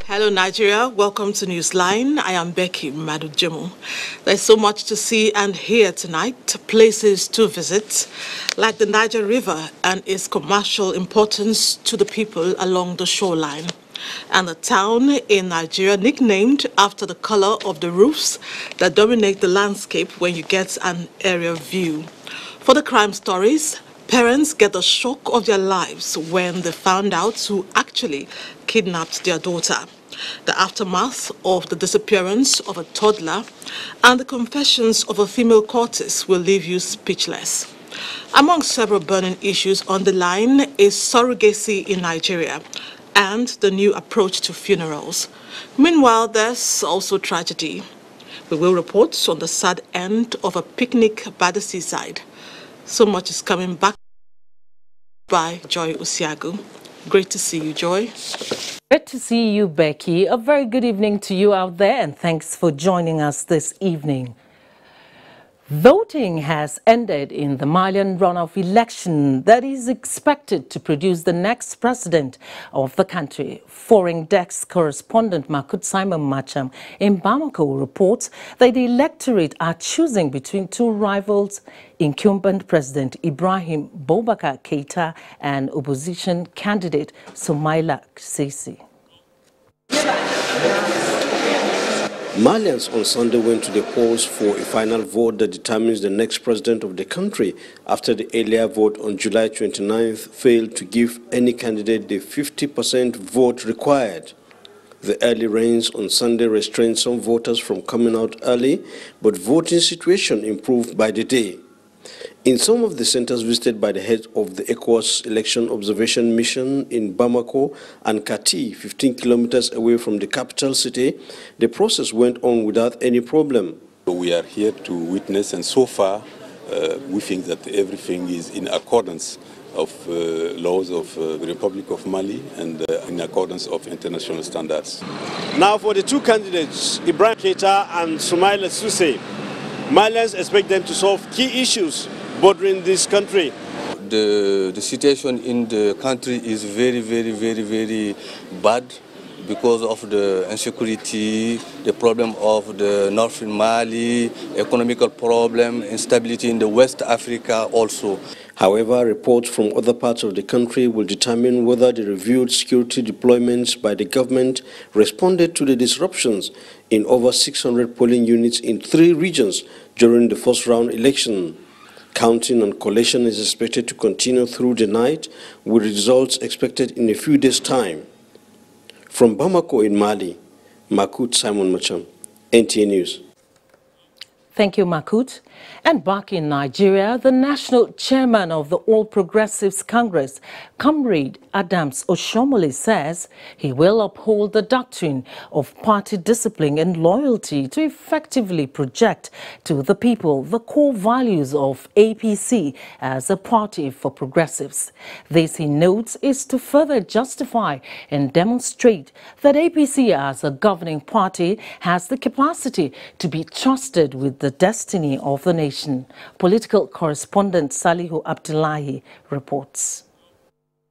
Hello Nigeria, welcome to Newsline. I am Becky Madujemo. There's so much to see and hear tonight, places to visit, like the Niger River and its commercial importance to the people along the shoreline, and a town in Nigeria nicknamed after the color of the roofs that dominate the landscape when you get an aerial view. For the crime stories, parents get the shock of their lives when they found out who actually kidnapped their daughter, the aftermath of the disappearance of a toddler, and the confessions of a female courtess will leave you speechless. Among several burning issues on the line is surrogacy in Nigeria and the new approach to funerals. Meanwhile, there's also tragedy. We will report on the sad end of a picnic by the seaside. So much is coming back by Joy Usiagu. Great to see you, Joy. Great to see you, Becky. A very good evening to you out there, and thanks for joining us this evening. Voting has ended in the Malian runoff election that is expected to produce the next president of the country. Foreign Desk correspondent Makut Simon Macham in Bamako reports that the electorate are choosing between two rivals, incumbent President Ibrahim Boubacar Keita and opposition candidate Soumaïla Sissi. Malians on Sunday went to the polls for a final vote that determines the next president of the country after the earlier vote on July 29th failed to give any candidate the 50% vote required. The early rains on Sunday restrained some voters from coming out early, but voting situation improved by the day. In some of the centers visited by the head of the ECOWAS Election Observation Mission in Bamako and Kati, 15 kilometers away from the capital city, the process went on without any problem. We are here to witness, and so far we think that everything is in accordance of laws of the Republic of Mali and in accordance of international standards. Now for the two candidates, Ibrahim Keita and Soumaïla Sissi, Malians expect them to solve key issues bordering this country. The situation in the country is very bad because of the insecurity, the problem of the northern Mali, economical problem, instability in the West Africa also. However, reports from other parts of the country will determine whether the reviewed security deployments by the government responded to the disruptions in over 600 polling units in 3 regions during the first round election. Counting on collation is expected to continue through the night, with results expected in a few days' time. From Bamako in Mali, Makut Simon Macham, NTA News. Thank you, Makut. And back in Nigeria, the national chairman of the All Progressives Congress, Comrade Adams Oshomole, says he will uphold the doctrine of party discipline and loyalty to effectively project to the people the core values of APC as a party for progressives. This, he notes, is to further justify and demonstrate that APC as a governing party has the capacity to be trusted with the destiny of the nation. Political correspondent Salihu Abdullahi reports.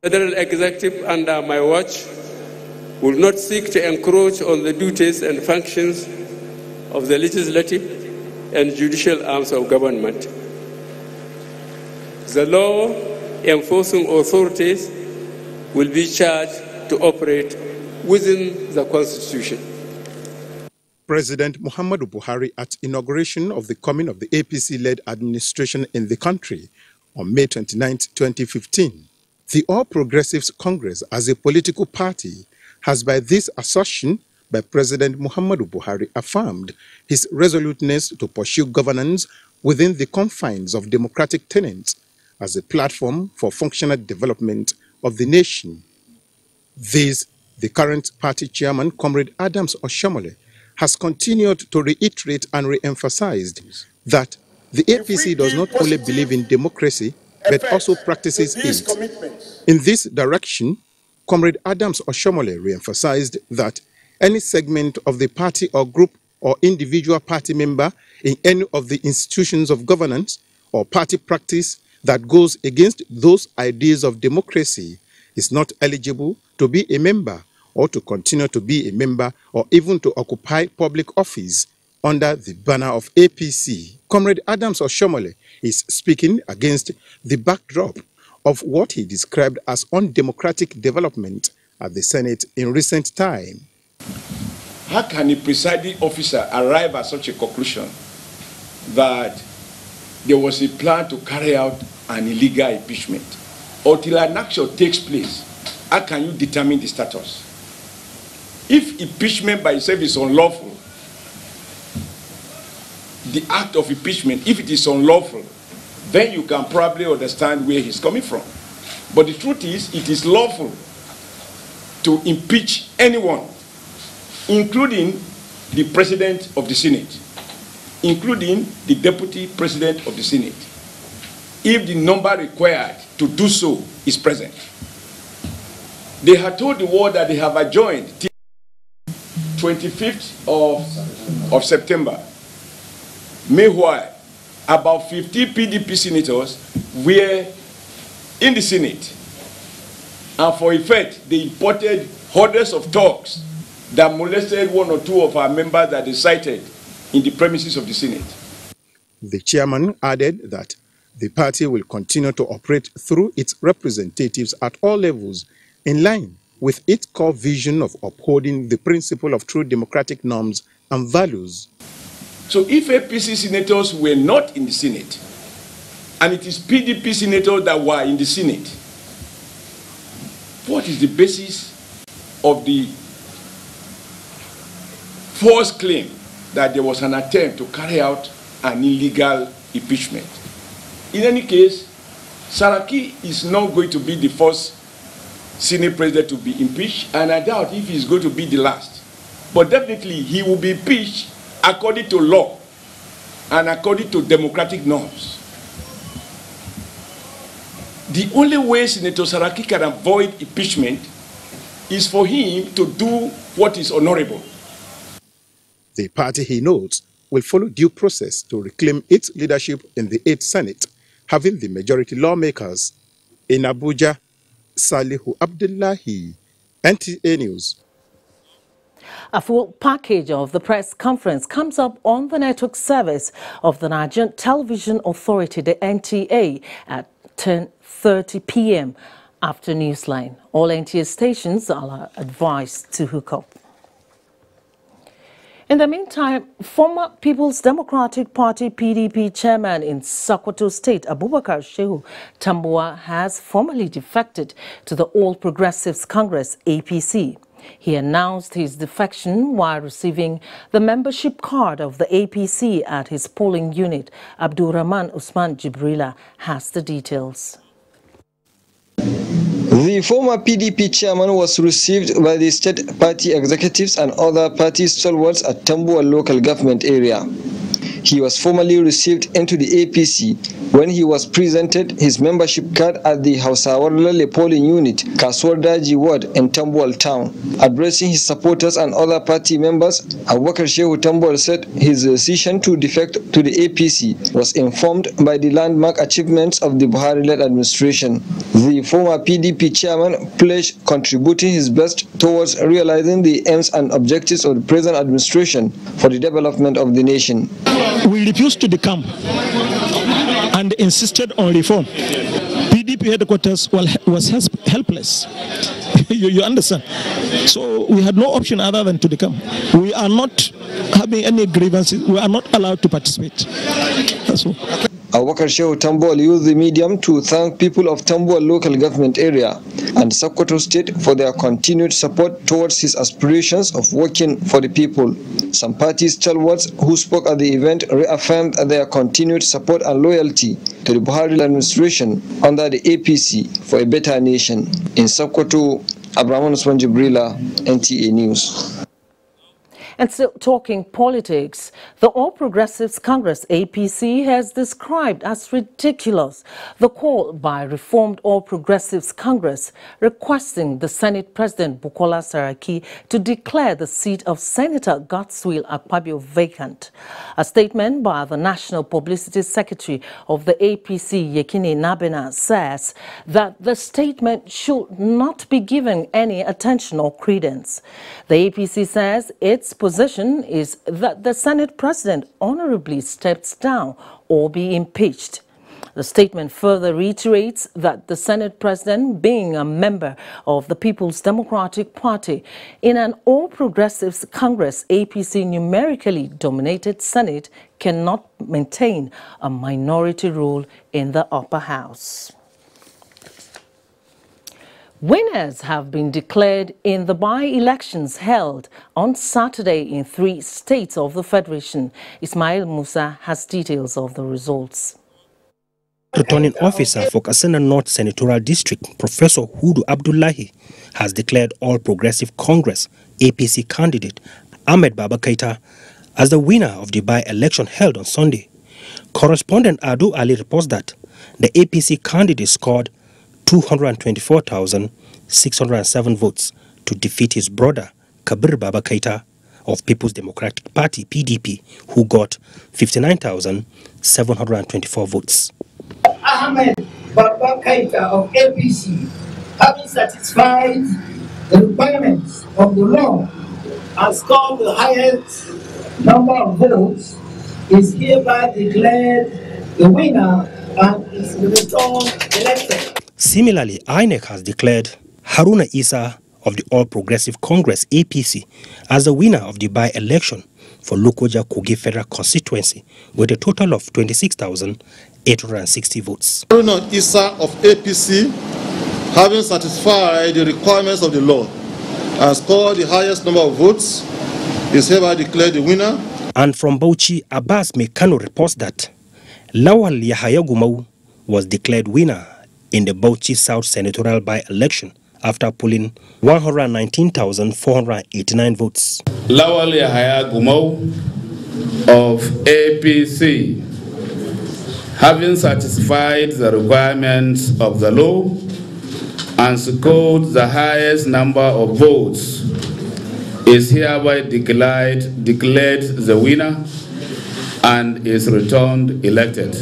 The Federal Executive under my watch will not seek to encroach on the duties and functions of the legislative and judicial arms of government. The law enforcing authorities will be charged to operate within the Constitution. President Muhammadu Buhari at inauguration of the coming of the APC-led administration in the country on May 29, 2015. The All Progressives Congress as a political party has by this assertion by President Muhammadu Buhari affirmed his resoluteness to pursue governance within the confines of democratic tenets as a platform for functional development of the nation. This, the current party chairman, Comrade Adams Oshomole, has continued to reiterate and re-emphasized that the APC does not only believe in democracy, but also practices it. In this direction, Comrade Adams Oshomole re-emphasized that any segment of the party or group or individual party member in any of the institutions of governance or party practice that goes against those ideas of democracy is not eligible to be a member or to continue to be a member or even to occupy public office under the banner of APC. Comrade Adams Oshomole is speaking against the backdrop of what he described as undemocratic development at the Senate in recent time. How can a presiding officer arrive at such a conclusion that there was a plan to carry out an illegal impeachment? Until an action takes place, how can you determine the status? If impeachment by itself is unlawful, the act of impeachment, if it is unlawful, then you can probably understand where he's coming from. But the truth is, it is lawful to impeach anyone, including the President of the Senate, including the Deputy President of the Senate, if the number required to do so is present. They have told the world that they have adjourned till 25th of September. Meanwhile, about 50 PDP senators were in the Senate. And for effect, they imported hundreds of thugs that molested one or two of our members that they cited in the premises of the Senate. The chairman added that the party will continue to operate through its representatives at all levels in line with its core vision of upholding the principle of true democratic norms and values. So if APC senators were not in the Senate, and it is PDP senators that were in the Senate, what is the basis of the false claim that there was an attempt to carry out an illegal impeachment? In any case, Saraki is not going to be the first Senate president to be impeached, and I doubt if he's going to be the last. But definitely he will be impeached according to law and according to democratic norms. The only way Senator Saraki can avoid impeachment is for him to do what is honorable. The party, he notes, will follow due process to reclaim its leadership in the 8th Senate, having the majority lawmakers. In Abuja, Salihu Abdullahi, NTA News. A full package of the press conference comes up on the network service of the Nigerian Television Authority, the NTA, at 10:30 p.m. after Newsline. All NTA stations are advised to hook up. In the meantime, former People's Democratic Party PDP chairman in Sokoto State, Abubakar Shehu Tambuwa, has formally defected to the All Progressives Congress, APC. He announced his defection while receiving the membership card of the APC at his polling unit. Abdurrahman Usman Jibrila has the details. The former PDP chairman was received by the state party executives and other party stalwarts at Tambuwa local government area. He was formally received into the APC when he was presented his membership card at the Hausawar polling unit, Kasuwar Daji ward in Tambuwal town. Addressing his supporters and other party members, Abubakar Shehu Tambuwal said his decision to defect to the APC was informed by the landmark achievements of the Buhari-led administration. The former PDP chairman pledged contributing his best towards realizing the aims and objectives of the present administration for the development of the nation. We refused to decamp and insisted on reform. PDP headquarters was helpless. you understand? So we had no option other than to decamp. We are not having any grievances. We are not allowed to participate. That's all. Abubakar Shehu Tambuwal used the medium to thank people of Tambuwal local government area and Sokoto State for their continued support towards his aspirations of working for the people. Some party stalwarts who spoke at the event reaffirmed their continued support and loyalty to the Buhari administration under the APC for a better nation. In Sokoto, Abraham Usman Jibrila, NTA News. And still talking politics, the All Progressives Congress APC has described as ridiculous the call by reformed All Progressives Congress requesting the Senate President Bukola Saraki to declare the seat of Senator Godswill Akpabio vacant. A statement by the National Publicity Secretary of the APC, Yekini Nabena, says that the statement should not be given any attention or credence. The APC says its position is that the Senate President honorably steps down or be impeached. The statement further reiterates that the Senate President, being a member of the People's Democratic Party in an All Progressives Congress APC numerically dominated Senate, cannot maintain a minority rule in the upper house. Winners have been declared in the by-elections held on Saturday in 3 states of the Federation. Ismail Musa has details of the results. Returning officer for Katsina North Senatorial District, Professor Hudu Abdullahi, has declared All Progressive Congress APC candidate Ahmed Baba Keita as the winner of the by-election held on Sunday. Correspondent Adu Ali reports that the APC candidate scored 224,607 votes to defeat his brother Kabir Baba Keita of People's Democratic Party (PDP), who got 59,724 votes. Ahmed Baba Keita of APC, having satisfied the requirements of the law and scored the highest number of votes, is hereby declared the winner and is returned elected. Similarly, INEC has declared Haruna Isa of the All Progressive Congress APC as the winner of the by-election for Lokoja Kogi Federal Constituency with a total of 26,860 votes. Haruna Isa of APC, having satisfied the requirements of the law and scored the highest number of votes, is hereby declared the winner. And from Bauchi, Abbas Mekano reports that Lawal Yahaya Gumau was declared winner in the Bauchi South Senatorial by-election after polling 119,489 votes. Lawal Yahaya Gumau of APC, having satisfied the requirements of the law and scored the highest number of votes, is hereby declared the winner and is returned elected.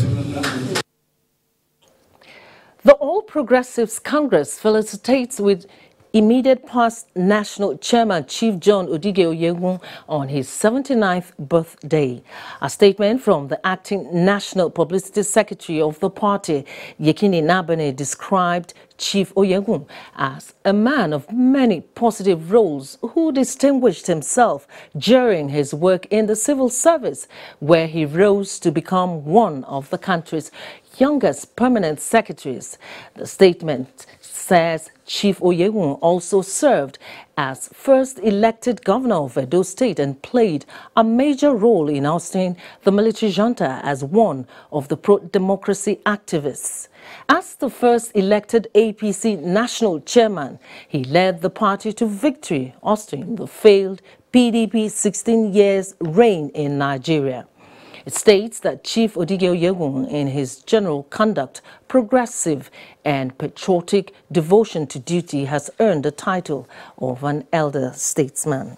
The All Progressives Congress felicitates with immediate past National Chairman Chief John Odige Oyegun on his 79th birthday. A statement from the acting National Publicity Secretary of the party, Yekini Nabene, described Chief Oyegun as a man of many positive roles who distinguished himself during his work in the civil service, where he rose to become one of the country's youngest permanent secretaries. The statement says Chief Oyegun also served as first elected governor of Edo State and played a major role in ousting the military junta as one of the pro-democracy activists. As the first elected APC national chairman, he led the party to victory, ousting the failed PDP 16 years reign in Nigeria. It states that Chief Odige Oyegun, in his general conduct, progressive and patriotic devotion to duty, has earned the title of an elder statesman.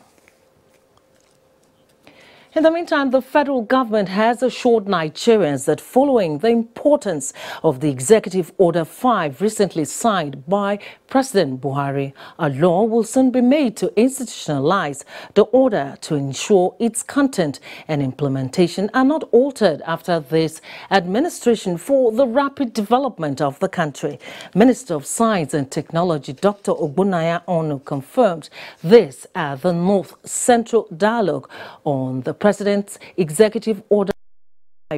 In the meantime, the federal government has assured Nigerians that following the importance of the Executive Order 5 recently signed by President Buhari, a law will soon be made to institutionalize the order to ensure its content and implementation are not altered after this administration for the rapid development of the country. Minister of Science and Technology Dr. Ogbonnaya Onu confirmed this at the North Central Dialogue on the President's Executive Order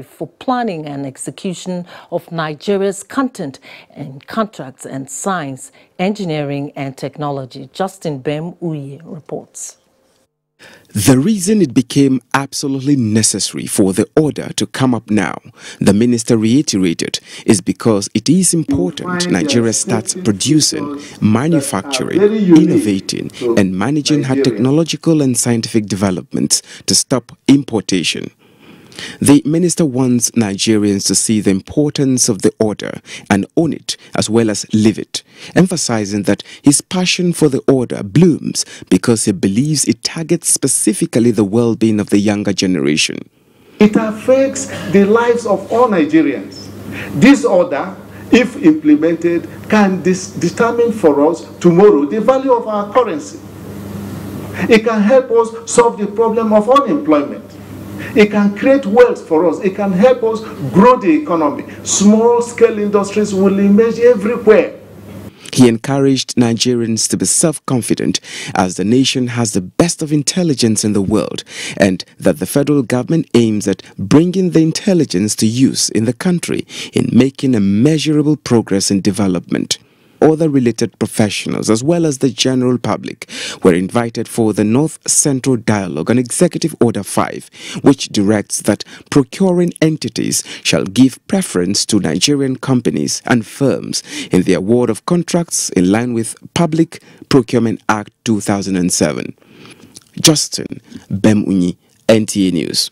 for planning and execution of Nigeria's content and contracts and science, engineering and technology. Justin Bem Uye reports. The reason it became absolutely necessary for the order to come up now, the minister reiterated, is because it is important Nigeria starts producing, manufacturing, innovating, and managing her technological and scientific developments to stop importation. The minister wants Nigerians to see the importance of the order and own it as well as live it, emphasizing that his passion for the order blooms because he believes it targets specifically the well-being of the younger generation. It affects the lives of all Nigerians. This order, if implemented, can determine for us tomorrow the value of our currency. It can help us solve the problem of unemployment. It can create wealth for us. It can help us grow the economy. Small-scale industries will emerge everywhere. He encouraged Nigerians to be self-confident as the nation has the best of intelligence in the world and that the federal government aims at bringing the intelligence to use in the country in making a measurable progress in development. Other related professionals as well as the general public were invited for the North Central Dialogue on Executive Order 5, which directs that procuring entities shall give preference to Nigerian companies and firms in the award of contracts in line with Public Procurement Act 2007. Justin Bemunyi, NTA News.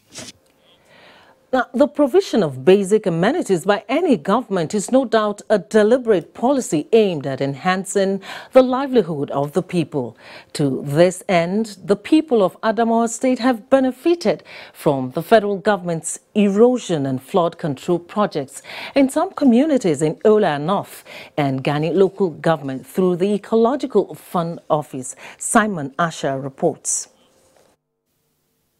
Now, the provision of basic amenities by any government is no doubt a deliberate policy aimed at enhancing the livelihood of the people. To this end, the people of Adamawa State have benefited from the federal government's erosion and flood control projects in some communities in Ola North and Gani local government through the Ecological Fund Office. Simon Asher reports.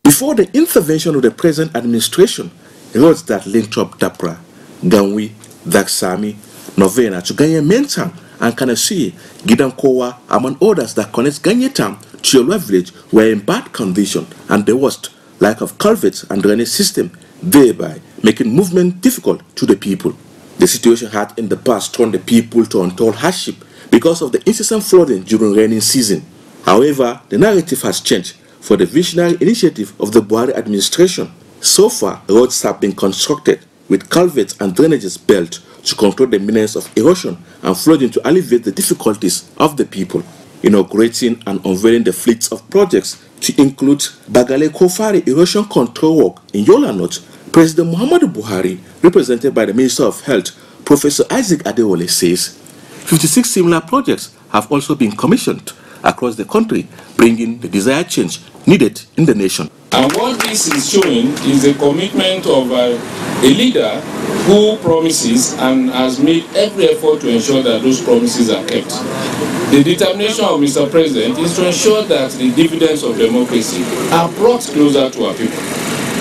Before the intervention of the present administration, roads that link up Dapra, Ganwi, Daksami, Novena to Ganye Mentam and Kanasi, Gidankowa, among others that connect Ganye Town to Yola village were in bad condition and the worst, lack of culverts and drainage system, thereby making movement difficult to the people. The situation had in the past turned the people to untold hardship because of the incessant flooding during rainy season. However, the narrative has changed for the visionary initiative of the Buhari administration. So far, roads have been constructed with culverts and drainages built to control the menace of erosion and flooding to alleviate the difficulties of the people. Inaugurating and unveiling the fleets of projects to include Bagale Kofari erosion control work in Yola North, President Muhammadu Buhari, represented by the Minister of Health, Professor Isaac Adewale, says 56 similar projects have also been commissioned across the country, bringing the desired change needed in the nation. And what this is showing is the commitment of a leader who promises and has made every effort to ensure that those promises are kept. The determination of Mr. President is to ensure that the dividends of democracy are brought closer to our people.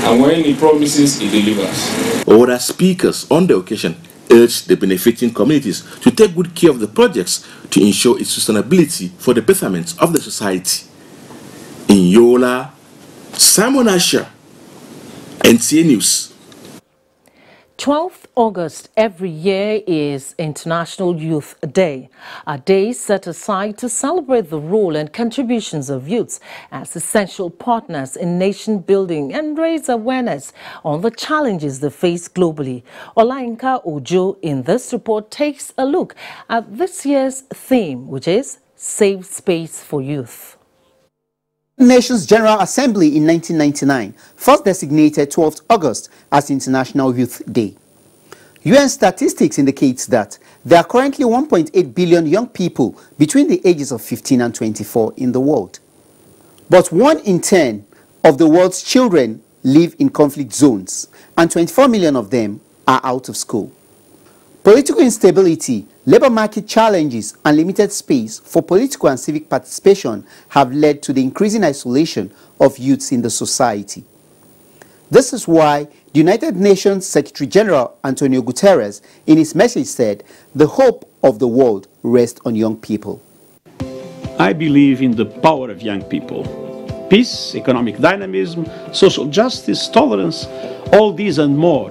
And when he promises, he delivers. Other speakers on the occasion urged the benefiting communities to take good care of the projects to ensure its sustainability for the betterment of the society. In Yola, Simon Asher, NTA News. 12th August every year is International Youth Day, a day set aside to celebrate the role and contributions of youths as essential partners in nation building and raise awareness on the challenges they face globally. Olainka Ojo in this report takes a look at this year's theme, which is Safe Space for Youth. Nations General Assembly in 1999 first designated 12th August as International Youth Day. UN statistics indicates that there are currently 1.8 billion young people between the ages of 15 and 24 in the world. But 1 in 10 of the world's children live in conflict zones, and 24 million of them are out of school. Political instability, labor market challenges, and limited space for political and civic participation have led to the increasing isolation of youths in the society. This is why the United Nations Secretary General Antonio Guterres in his message said, "The hope of the world rests on young people." I believe in the power of young people. Peace, economic dynamism, social justice, tolerance, all these and more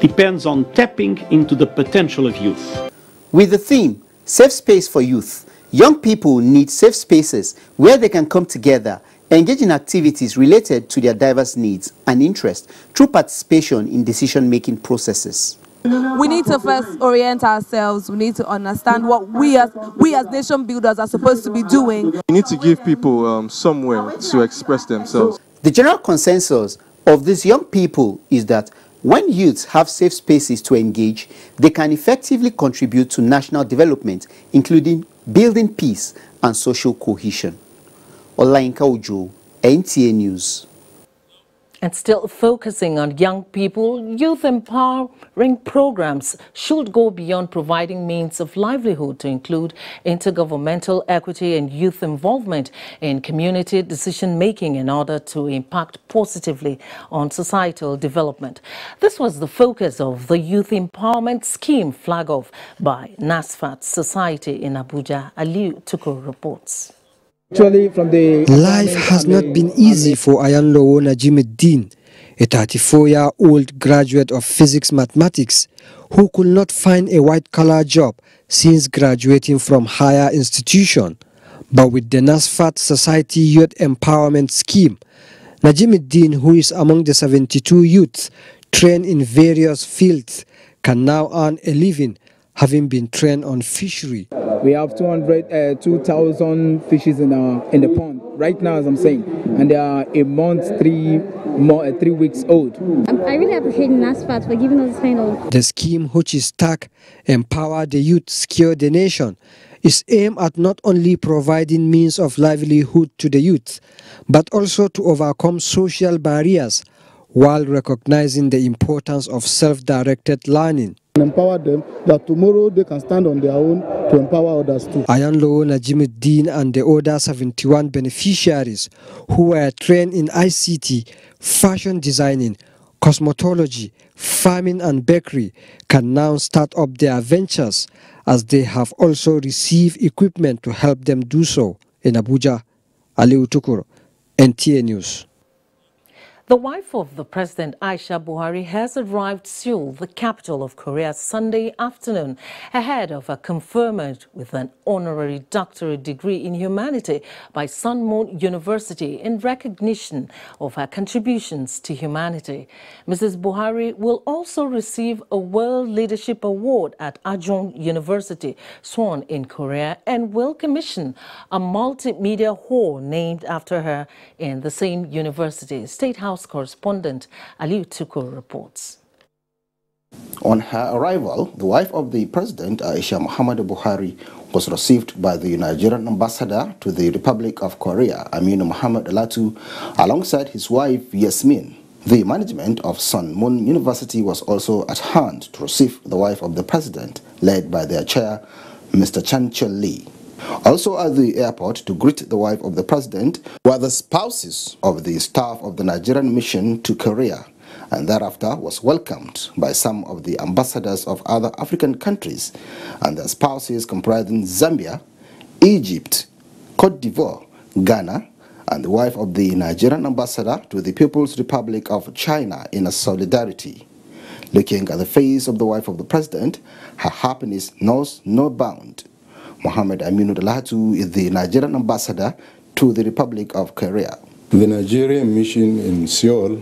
depends on tapping into the potential of youth. With the theme, Safe Space for Youth, young people need safe spaces where they can come together, engage in activities related to their diverse needs and interests through participation in decision-making processes. We need to first orient ourselves. We need to understand what we as nation builders are supposed to be doing. We need to give people somewhere to express themselves. The general consensus of these young people is that when youths have safe spaces to engage, they can effectively contribute to national development, including building peace and social cohesion. Olainka Ojo, NTA News. And still focusing on young people, youth empowering programs should go beyond providing means of livelihood to include intergovernmental equity and youth involvement in community decision-making in order to impact positively on societal development. This was the focus of the Youth Empowerment Scheme flag off by NASFAT Society in Abuja. Aliu Tukur reports. Life has not been easy for Ayanlowo Najimuddin, a 34-year-old graduate of physics mathematics who could not find a white-collar job since graduating from higher institution. But with the NASFAT Society Youth Empowerment Scheme, Najimuddin, who is among the 72 youths trained in various fields, can now earn a living, having been trained on fishery. We have 2,000 fishes in the pond right now, as I'm saying, and they are a month, 3 weeks old. I really appreciate NASFAT for giving us this kind of... The scheme, which is tagged Empower the Youth, Secure the Nation, is aimed at not only providing means of livelihood to the youth, but also to overcome social barriers while recognizing the importance of self-directed learning. Empower them that tomorrow they can stand on their own to empower others too. Ayanlowo Najimuddin and the other 71 beneficiaries who were trained in ICT, fashion designing, cosmetology, farming and bakery can now start up their ventures, as they have also received equipment to help them do so. In Abuja, Aliu Tukur, NTA News. The wife of the President, Aisha Buhari, has arrived Seoul, the capital of Korea, Sunday afternoon, ahead of her conferment with an honorary doctorate degree in humanity by Sun Moon University in recognition of her contributions to humanity. Mrs. Buhari will also receive a World Leadership Award at Ajong University, Suwon in Korea, and will commission a multimedia hall named after her in the same university. State House correspondent Aliu Tukur reports. On her arrival, the wife of the president, Aisha Muhammadu Buhari, was received by the Nigerian ambassador to the Republic of Korea, Aminu Muhammad Alatu, alongside his wife, Yasmin. The management of Sun Moon University was also at hand to receive the wife of the president, led by their chair, Mr. Chan Chol Lee. Also at the airport to greet the wife of the president were the spouses of the staff of the Nigerian mission to Korea, and thereafter was welcomed by some of the ambassadors of other African countries and their spouses comprising Zambia, Egypt, Cote d'Ivoire, Ghana, and the wife of the Nigerian ambassador to the People's Republic of China in a solidarity. Looking at the face of the wife of the president, her happiness knows no bound. Mohammed Aminu Dalhatu is the Nigerian ambassador to the Republic of Korea. The Nigerian mission in Seoul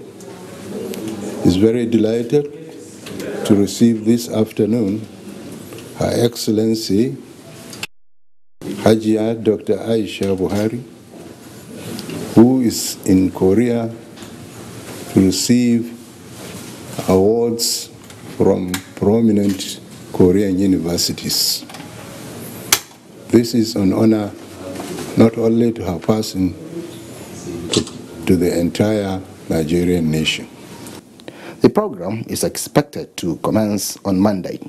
is very delighted to receive this afternoon Her Excellency Hajia Dr. Aisha Buhari, who is in Korea to receive awards from prominent Korean universities. This is an honor not only to her person, but to the entire Nigerian nation. The program is expected to commence on Monday.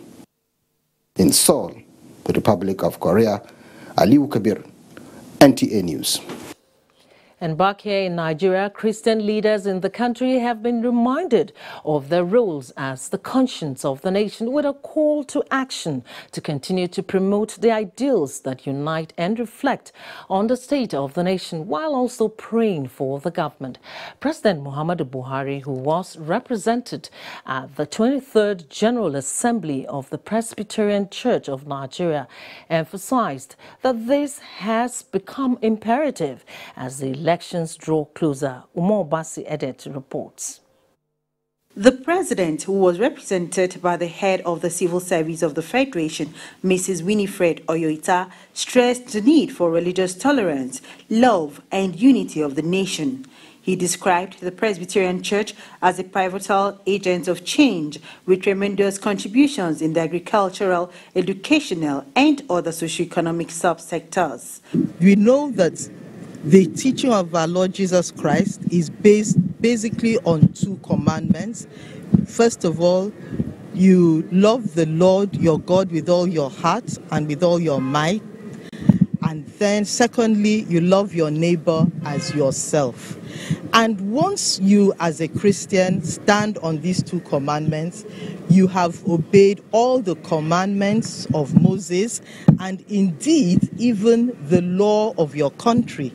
In Seoul, the Republic of Korea, Aliu Kabir, NTA News. And back here in Nigeria, Christian leaders in the country have been reminded of their roles as the conscience of the nation, with a call to action to continue to promote the ideals that unite and reflect on the state of the nation, while also praying for the government. President Muhammadu Buhari, who was represented at the 23rd General Assembly of the Presbyterian Church of Nigeria, emphasized that this has become imperative as the elections draw closer. Umar Basi Edet reports. The president, who was represented by the head of the Civil Service of the Federation, Mrs. Winifred Oyoita, stressed the need for religious tolerance, love, and unity of the nation. He described the Presbyterian Church as a pivotal agent of change with tremendous contributions in the agricultural, educational, and other socio-economic subsectors. We know that the teaching of our Lord Jesus Christ is based basically on 2 commandments. First of all, you love the Lord your God with all your heart and with all your might. And then secondly, you love your neighbor as yourself. And once you as a Christian stand on these 2 commandments, you have obeyed all the commandments of Moses and indeed even the law of your country.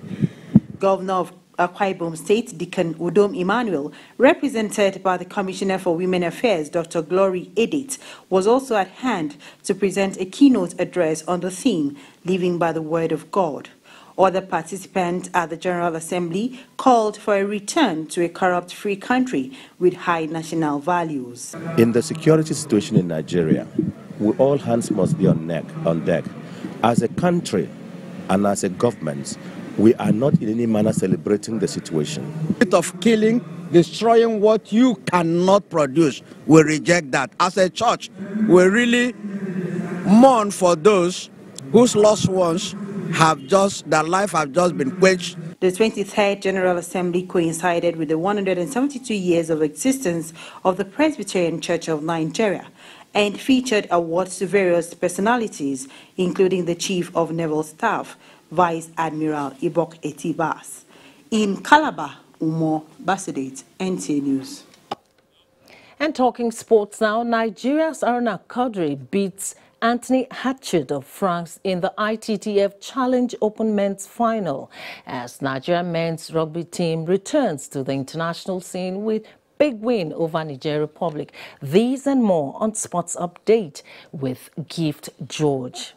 Governor of Akwa Ibom State, Deacon Udom Emmanuel, represented by the Commissioner for Women Affairs, Dr. Glory Edith, was also at hand to present a keynote address on the theme, Living by the Word of God. Other participants at the General Assembly called for a return to a corrupt-free country with high national values. In the security situation in Nigeria, all hands must be on deck. As a country and as a government, we are not in any manner celebrating the situation. Of killing, destroying what you cannot produce, we reject that. As a church, we really mourn for those whose lost ones their life have just been quenched. The 23rd General Assembly coincided with the 172 years of existence of the Presbyterian Church of Nigeria and featured awards to various personalities, including the Chief of Naval Staff, Vice Admiral Ibok Etibas. In Calabar, Umar Basidet, NTA News. And talking sports now, Nigeria's Aruna Quadri beats Anthony Hatchett of France in the ITTF Challenge Open Men's Final as Nigeria men's rugby team returns to the international scene with big win over Niger Republic. These and more on Sports Update with Gift George.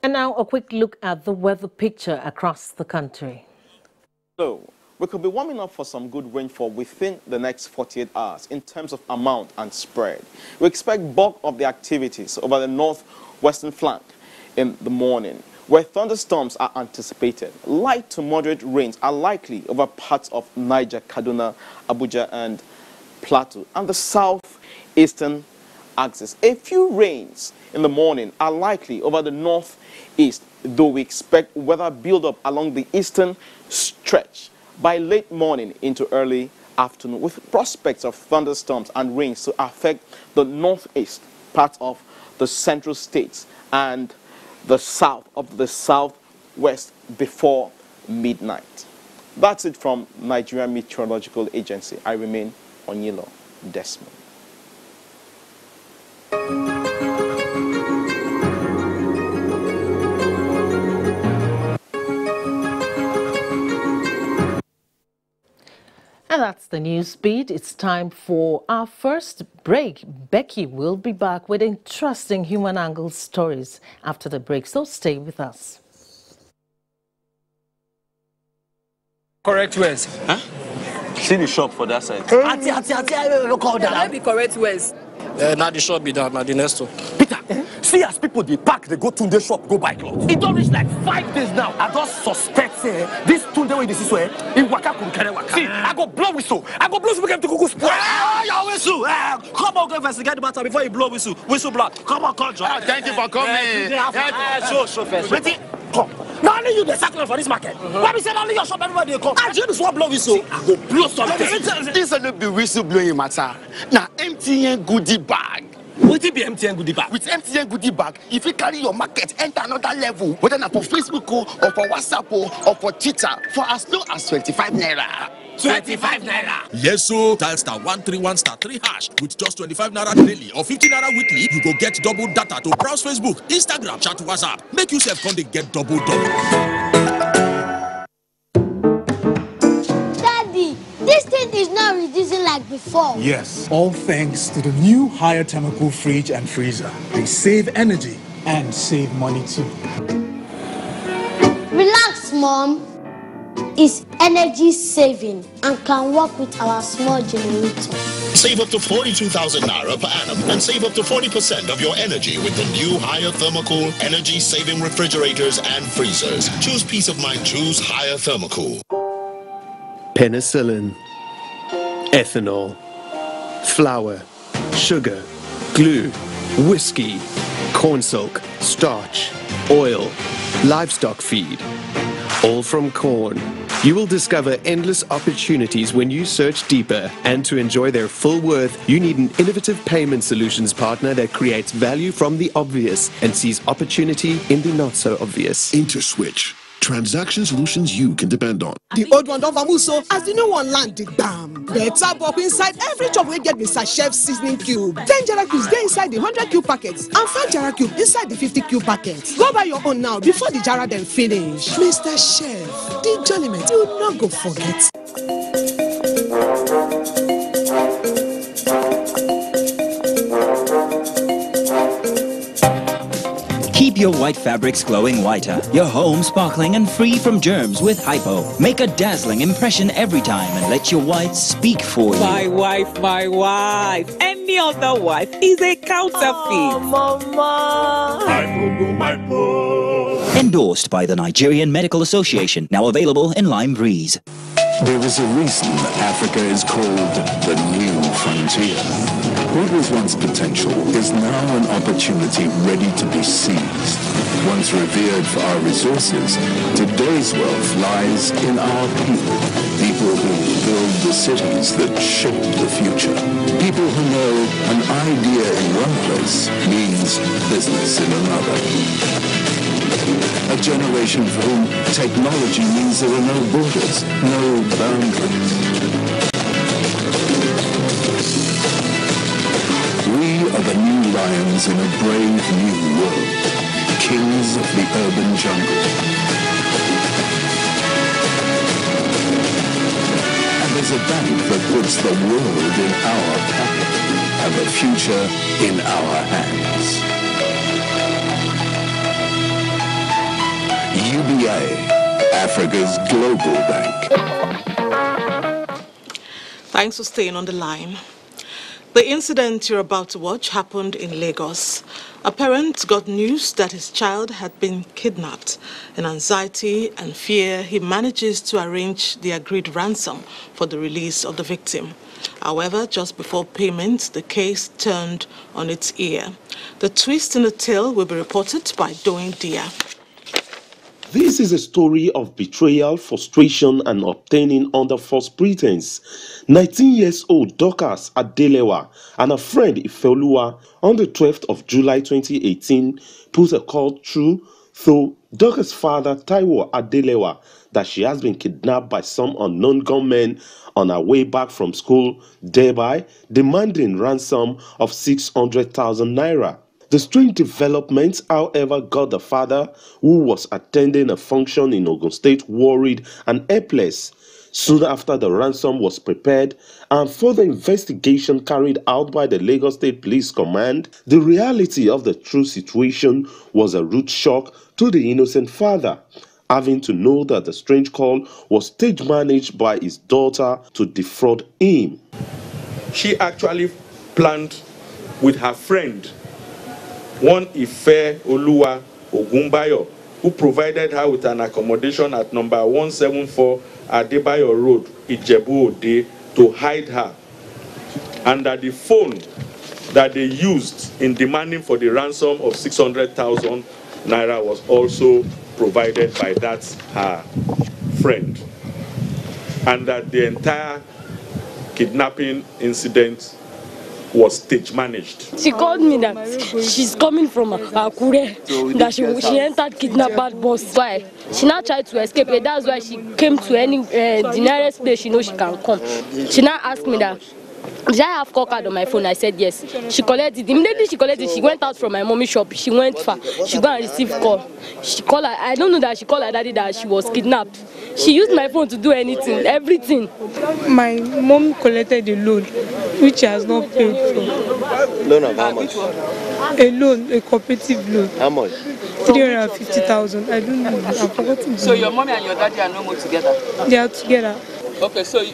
And now a quick look at the weather picture across the country. So, we could be warming up for some good rainfall within the next 48 hours in terms of amount and spread. We expect bulk of the activities over the northwestern flank in the morning, where thunderstorms are anticipated. Light to moderate rains are likely over parts of Niger, Kaduna, Abuja, and Plateau, and the southeastern axis. A few rains in the morning are likely over the northeast, though we expect weather build-up along the eastern stretch by late morning into early afternoon, with prospects of thunderstorms and rains to affect the northeast part of the central states and the south of the southwest before midnight. That's it from Nigerian Meteorological Agency. I remain Onyilo Desmond. And that's the news beat. It's time for our first break. Becky will be back with interesting human angle stories after the break, so stay with us. Correct words. Huh? See the shop for that side. Auntie, don't call that. That be correct words. Now the shop be down, now the next one. Peter, see as people they pack, they go to the shop, go buy clothes. It don't reach like 5 days now. I just suspect this Tunde way this is where in Waka Kunkere Waka. See, I go blow whistle. I go blow whistle to Kuku spoil. Your whistle. Come on, go investigate the matter before you blow whistle. Whistle blood. Come on, come on. Thank you for coming. Show first. Come. Not only you the circular for this market. Why be saying only your shop everybody they come? I just want blow whistle. I go blow something. This will be whistle blowing matter. Now MTN goodie bag. What it be MTN goodie bag? With MTN goodie bag, if you carry your market enter another level, whether not for Facebook or for WhatsApp or for Twitter, for as low as 25 naira. 25 naira. Yes, so dial *131*3# with just 25 naira daily or 50 naira weekly. You go get double data to browse Facebook, Instagram, chat, WhatsApp. Make yourself come to get double. Daddy, this thing is not reducing like before. Yes, all thanks to the new higher thermal fridge and freezer. They save energy and save money too. Relax, Mom. is energy saving and can work with our small generator. Save up to 42,000 naira per annum and save up to 40% of your energy with the new higher thermocool energy-saving refrigerators and freezers. Choose peace of mind. Choose higher thermocool. Penicillin, ethanol, flour, sugar, glue, whiskey, cornstalk, starch, oil, livestock feed, all from corn. You will discover endless opportunities when you search deeper, and to enjoy their full worth, you need an innovative payment solutions partner that creates value from the obvious and sees opportunity in the not so obvious. InterSwitch. Transaction solutions you can depend on. The old one don't vamuse, so as the new one land, the bam. Better bop inside every chop we get Mr. Chef's seasoning cube. 10 Jara cubes dey inside the 100 cube packets and 5 Jara cube inside the 50 cube packets. Go buy your own now before the Jara then finish. Mr. Chef, the enjoyment you not go forget. Keep your white fabrics glowing whiter, your home sparkling and free from germs with Hypo. Make a dazzling impression every time and let your white speak for you. My wife. Any other wife is a counterfeit. Oh, Mama. Hypo. Endorsed by the Nigerian Medical Association. Now available in Lime Breeze. There is a reason Africa is called the new frontier. What was once potential is now an opportunity ready to be seized. Once revered for our resources, today's wealth lies in our people. People who build the cities that shape the future. People who know an idea in one place means business in another. A generation for whom technology means there are no borders, no boundaries. We are the new lions in a brave new world, kings of the urban jungle. And there's a bank that puts the world in our pocket and the future in our hands. UBA, Africa's global bank. Thanks for staying on the line. The incident you're about to watch happened in Lagos. A parent got news that his child had been kidnapped. In anxiety and fear, he manages to arrange the agreed ransom for the release of the victim. However, just before payment, the case turned on its ear. The twist in the tale will be reported by Doing Dia. This is a story of betrayal, frustration, and obtaining under false pretense. 19-year-old Dorcas Adelewa and her friend Ifeoluwa on the 12th of July 2018 put a call through Dorcas' father Taiwo Adelewa that she has been kidnapped by some unknown gunmen on her way back from school, thereby demanding ransom of 600,000 naira. The strange developments, however, got the father, who was attending a function in Ogun State, worried and helpless. Soon after the ransom was prepared and further investigation carried out by the Lagos State Police Command, the reality of the true situation was a rude shock to the innocent father, having to know that the strange call was stage managed by his daughter to defraud him. She actually planned with her friend, one Ife Oluwa Ogunbayo, who provided her with an accommodation at number 174 Adebayo Road, Ijebu Ode, to hide her. And that the phone that they used in demanding for the ransom of 600,000 naira was also provided by that her friend. And that the entire kidnapping incident was stage managed. She called me that she's coming from Akure, that she entered kidnapped bus. Why? She now tried to escape. That's why she came to the nearest place she knows she can come. She now asked me that, did I have call card on my phone? I said yes. She collected it. Immediately she collected it, she went out from my mommy's shop. She went far. She go and receive call. She called her. I don't know that she called her daddy that she was kidnapped. She used my phone to do anything, everything. My mom collected a loan, which she has not paid for. Loan of how much? A loan, a cooperative loan. How much? 350,000. I don't know. I've forgotten. So your mommy and your daddy are no more together? They are together. Okay, so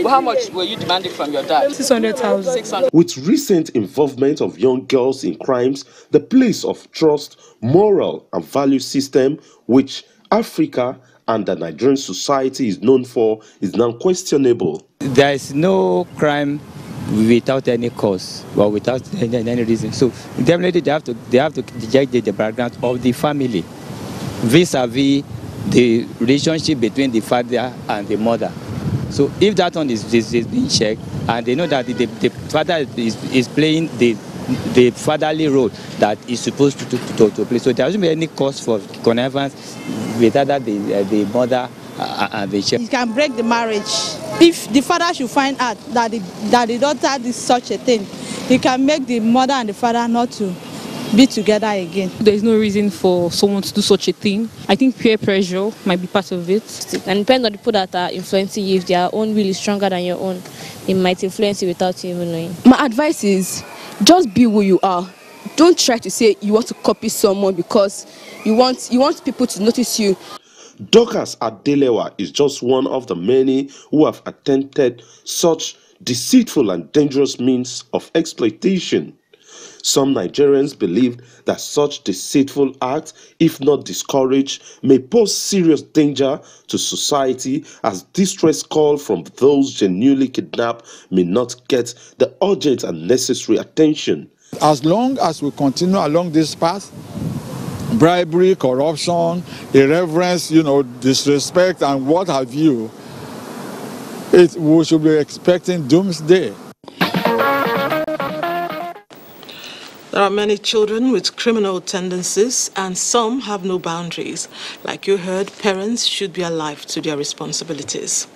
how much were you demanding from your dad? 600,000. 600. With recent involvement of young girls in crimes, the place of trust, moral and value system which Africa and the Nigerian society is known for is now questionable. There is no crime without any cause or without any reason. So definitely they have to judge the background of the family vis-a-vis the relationship between the father and the mother. So if that one is being checked, and they know that the father is playing the fatherly role that is supposed to play, so there doesn't be any cause for connivance with either the mother and the child. You can break the marriage if the father should find out that the daughter did such a thing. He can make the mother and the father not to be together again. There is no reason for someone to do such a thing. I think peer pressure might be part of it. And depends on the people that are influencing you. If their own will is stronger than your own, it might influence you without you even knowing. My advice is just be who you are. Don't try to say you want to copy someone because you want people to notice you. Dorcas Adelewa is just one of the many who have attempted such deceitful and dangerous means of exploitation. Some Nigerians believe that such deceitful acts, if not discouraged, may pose serious danger to society, as distress call from those genuinely kidnapped may not get the urgent and necessary attention. As long as we continue along this path, bribery, corruption, irreverence, disrespect, and what have you, we should be expecting doomsday. There are many children with criminal tendencies, and some have no boundaries. Like you heard, parents should be alive to their responsibilities.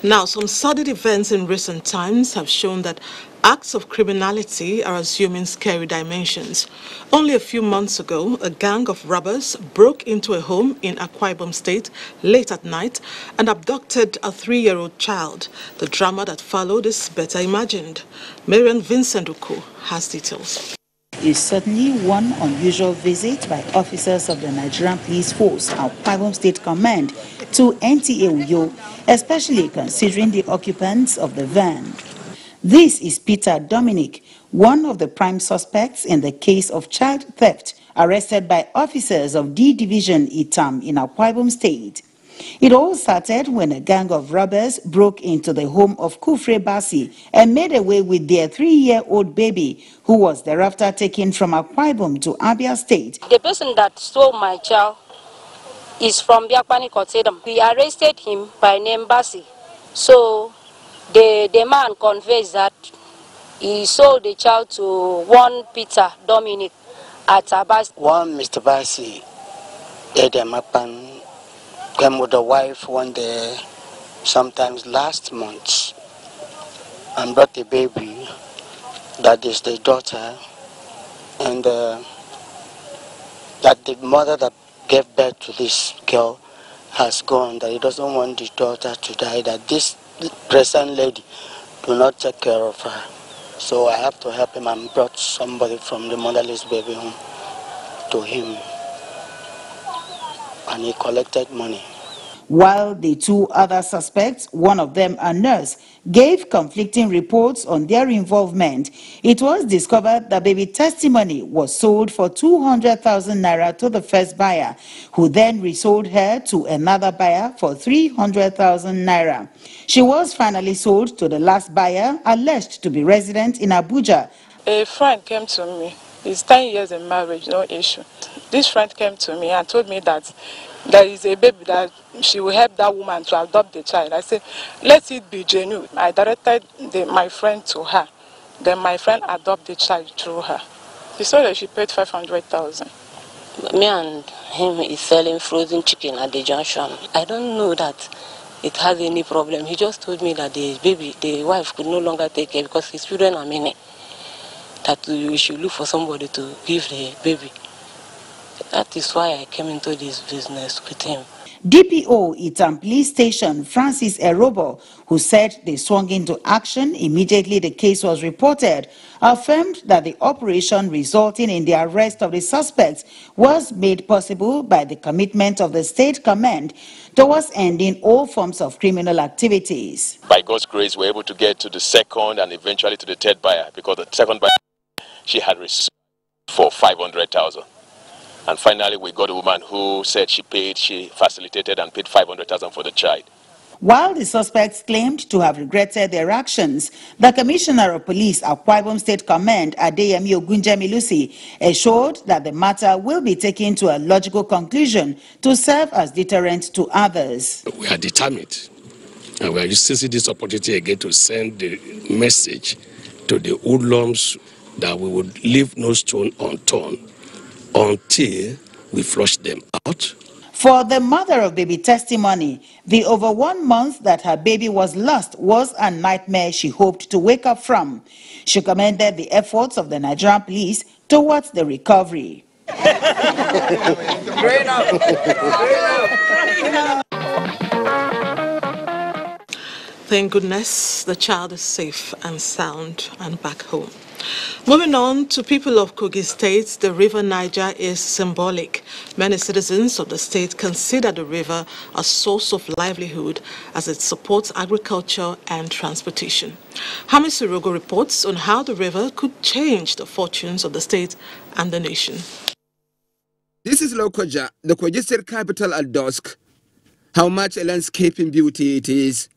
Now, some sordid events in recent times have shown that acts of criminality are assuming scary dimensions. Only a few months ago, a gang of robbers broke into a home in Akwa Ibom State late at night and abducted a 3-year-old child. The drama that followed is better imagined. Marian Vincent Uko has details. Is certainly one unusual visit by officers of the Nigerian Police Force, Akwa Ibom State Command, to NTA Uyo, especially considering the occupants of the van. This is Peter Dominic, one of the prime suspects in the case of child theft, arrested by officers of D Division Itam in Akwa Ibom State. It all started when a gang of robbers broke into the home of Kufre Basi and made away with their 3-year-old baby, who was thereafter taken from Akwa Ibom to Abia State. The person that stole my child is from Biakpani Kotsedam. We arrested him by name Basi. So the man confessed that he sold the child to one Peter Dominic at Abas. One Mr. Basi, Edemapan, came with the wife one day, sometimes last month, and brought a baby. That is the daughter, and that the mother that gave birth to this girl has gone, that he doesn't want the daughter to die, that this present lady do not take care of her. So I have to help him, and brought somebody from the motherless baby home to him, and he collected money. While the two other suspects, one of them a nurse, gave conflicting reports on their involvement, it was discovered that baby testimony was sold for 200,000 naira to the first buyer, who then resold her to another buyer for 300,000 naira. She was finally sold to the last buyer, alleged to be resident in Abuja. A friend came to me. It's 10 years in marriage, no issue. This friend came to me and told me that there is a baby that she will help that woman to adopt the child. I said, let it be genuine. I directed my friend to her. Then my friend adopted the child through her. She said that she paid 500,000. Me and him is selling frozen chicken at the junction. I don't know that it has any problem. He just told me that the wife could no longer take care because his children are many. That we should look for somebody to give the baby. That is why I came into this business with him. DPO Itam Police Station Francis Erobo, who said they swung into action immediately the case was reported, affirmed that the operation resulting in the arrest of the suspects was made possible by the commitment of the state command towards ending all forms of criminal activities. By God's grace, we were able to get to the second and eventually to the third buyer, because the second buyer, she had received for 500,000. And finally, we got a woman who said she facilitated and paid 500,000 for the child. While the suspects claimed to have regretted their actions, the Commissioner of Police, Akwa Ibom State Command, Adeyemi Ogunjemilusi, assured that the matter will be taken to a logical conclusion to serve as deterrent to others. We are determined, and we are using this opportunity again to send the message to the hoodlums that we would leave no stone unturned until we flush them out. For the mother of baby testimony, the over 1 month that her baby was lost was a nightmare she hoped to wake up from. She commended the efforts of the Nigerian police towards the recovery. Thank goodness the child is safe and sound and back home. Moving on to people of Kogi State, the river Niger is symbolic. Many citizens of the state consider the river a source of livelihood as it supports agriculture and transportation. Hami Surogo reports on how the river could change the fortunes of the state and the nation. This is Lokoja, the Kogi State capital at dusk. How much a landscaping beauty it is.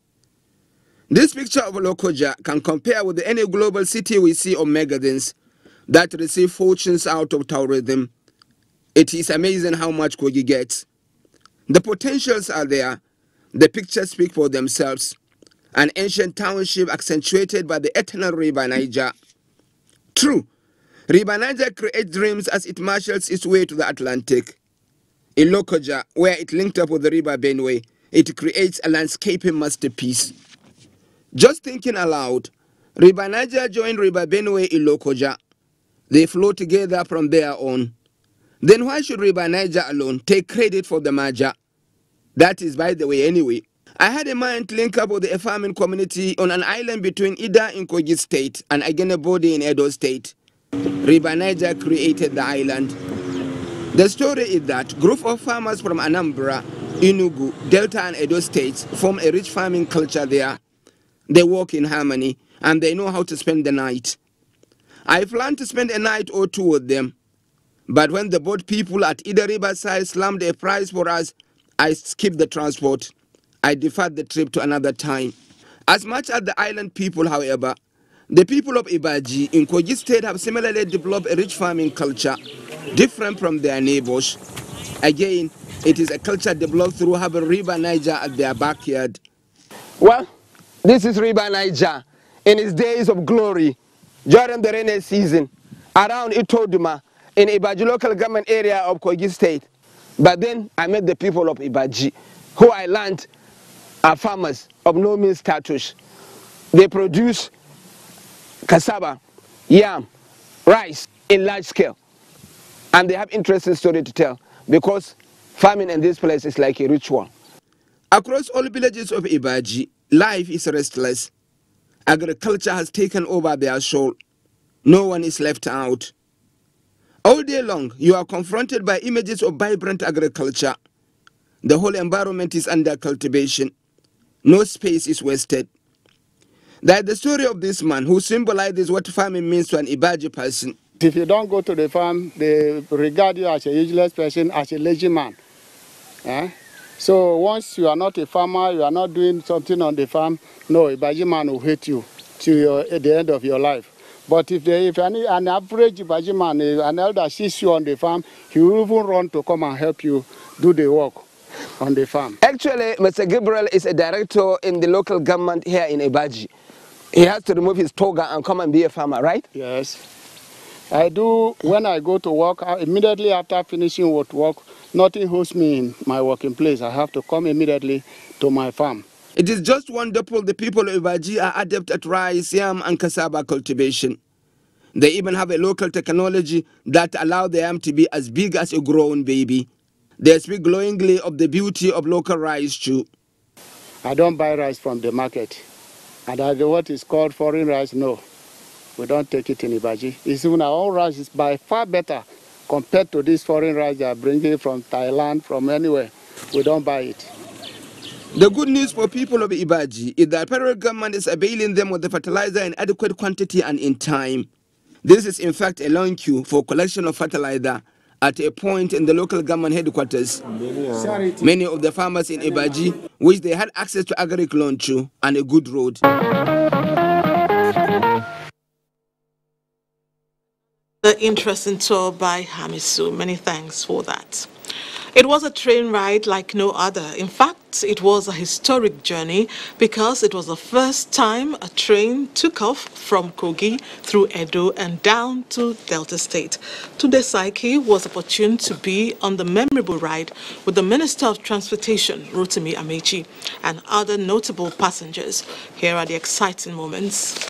This picture of Lokoja can compare with any global city we see on magazines that receive fortunes out of tourism. It is amazing how much Kogi gets. The potentials are there. The pictures speak for themselves. An ancient township accentuated by the eternal river Niger. True, river Niger creates dreams as it marshals its way to the Atlantic. In Lokoja, where it linked up with the river Benue, it creates a landscaping masterpiece. Just thinking aloud, River Niger joined River Benue in Lokoja. They flow together from there on. Then why should River Niger alone take credit for the merger? That is by the way anyway. I had in mind to link up with a farming community on an island between Ida in Kogi State and Agenebode in Edo State. River Niger created the island. The story is that group of farmers from Anambra, Enugu, Delta and Edo states form a rich farming culture there. They work in harmony, and they know how to spend the night. I planned to spend a night or two with them. But when the boat people at Ida Riverside slammed a price for us, I skipped the transport. I deferred the trip to another time. As much as the island people, however, the people of Ibaji in Kogi State have similarly developed a rich farming culture, different from their neighbors. Again, it is a culture developed through having River Niger at their backyard. Well, this is River Niger in its days of glory during the rainy season around Itoduma in Ibaji local government area of Kogi State. But then I met the people of Ibaji, who I learned are farmers of no mean status. They produce cassava, yam, rice in large scale. And they have interesting story to tell because farming in this place is like a ritual. Across all villages of Ibaji, life is restless. Agriculture has taken over their soul. No one is left out. All day long, you are confronted by images of vibrant agriculture. The whole environment is under cultivation. No space is wasted. That is the story of this man who symbolizes what farming means to an Ibaji person. If you don't go to the farm, they regard you as a useless person, as a lazy man. So once you are not a farmer, you are not doing something on the farm, no, Ibaji man will hate you at the end of your life. But if an average Ibaji man, an elder sees you on the farm, he will even run to come and help you do the work on the farm. Actually, Mr. Gabriel is a director in the local government here in Ibaji. He has to remove his toga and come and be a farmer, right? Yes. I do, when I go to work, immediately after finishing with work, nothing holds me in my working place. I have to come immediately to my farm. It is just wonderful the people of Ibaji are adept at rice, yam and cassava cultivation. They even have a local technology that allows the yam to be as big as a grown baby. They speak glowingly of the beauty of local rice too. I don't buy rice from the market. And what is called foreign rice, no. We don't take it in Ibaji. It's even our own rice is by far better compared to this foreign rice they are bringing from Thailand, from anywhere. We don't buy it. The good news for people of Ibaji is that federal government is availing them with the fertilizer in adequate quantity and in time. This is in fact a long queue for collection of fertilizer at a point in the local government headquarters. Many of the farmers in Ibaji wish they had access to agric loan too and a good road. The interesting tour by Hamisu. Many thanks for that. It was a train ride like no other. In fact, it was a historic journey because it was the first time a train took off from Kogi through Edo and down to Delta State. Tunde Saiki was opportune to be on the memorable ride with the Minister of Transportation, Rotimi Amechi, and other notable passengers. Here are the exciting moments.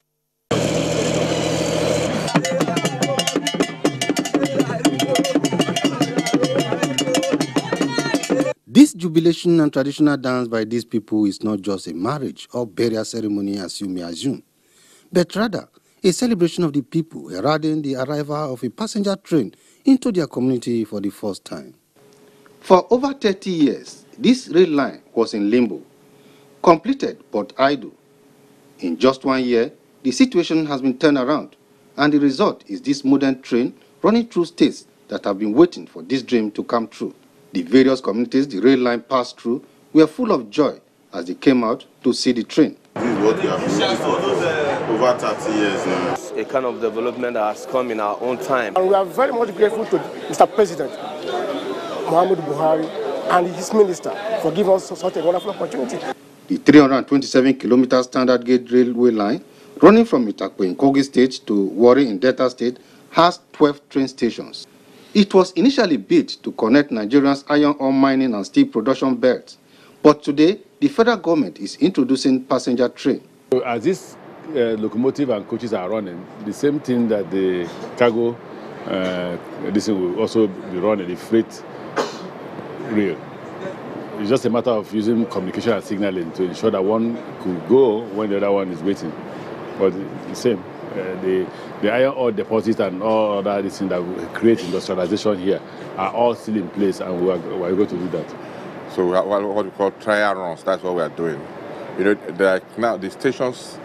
This jubilation and traditional dance by these people is not just a marriage or burial ceremony as you may assume, but rather a celebration of the people heralding the arrival of a passenger train into their community for the first time. For over 30 years, this rail line was in limbo, completed but idle. In just 1 year, the situation has been turned around, and the result is this modern train running through states that have been waiting for this dream to come true. The various communities the rail line passed through were full of joy as they came out to see the train. This is what we have been looking for over 30 years now. A kind of development that has come in our own time. And we are very much grateful to Mr. President Muhammadu Buhari and his minister for giving us such a wonderful opportunity. The 327-kilometer standard gauge railway line running from Itakwe in Kogi State to Warri in Delta State has 12 train stations. It was initially built to connect Nigeria's iron ore mining and steel production belts, but today the federal government is introducing passenger train. As this locomotive and coaches are running, the same thing that the cargo, this will also be running, the freight rail. It's just a matter of using communication and signaling to ensure that one could go when the other one is waiting. But the same. The iron ore deposits and all other things that will create industrialization here are all still in place, and we are going to do that. So we are, what we call trial runs, that's what we are doing. You know, now the stations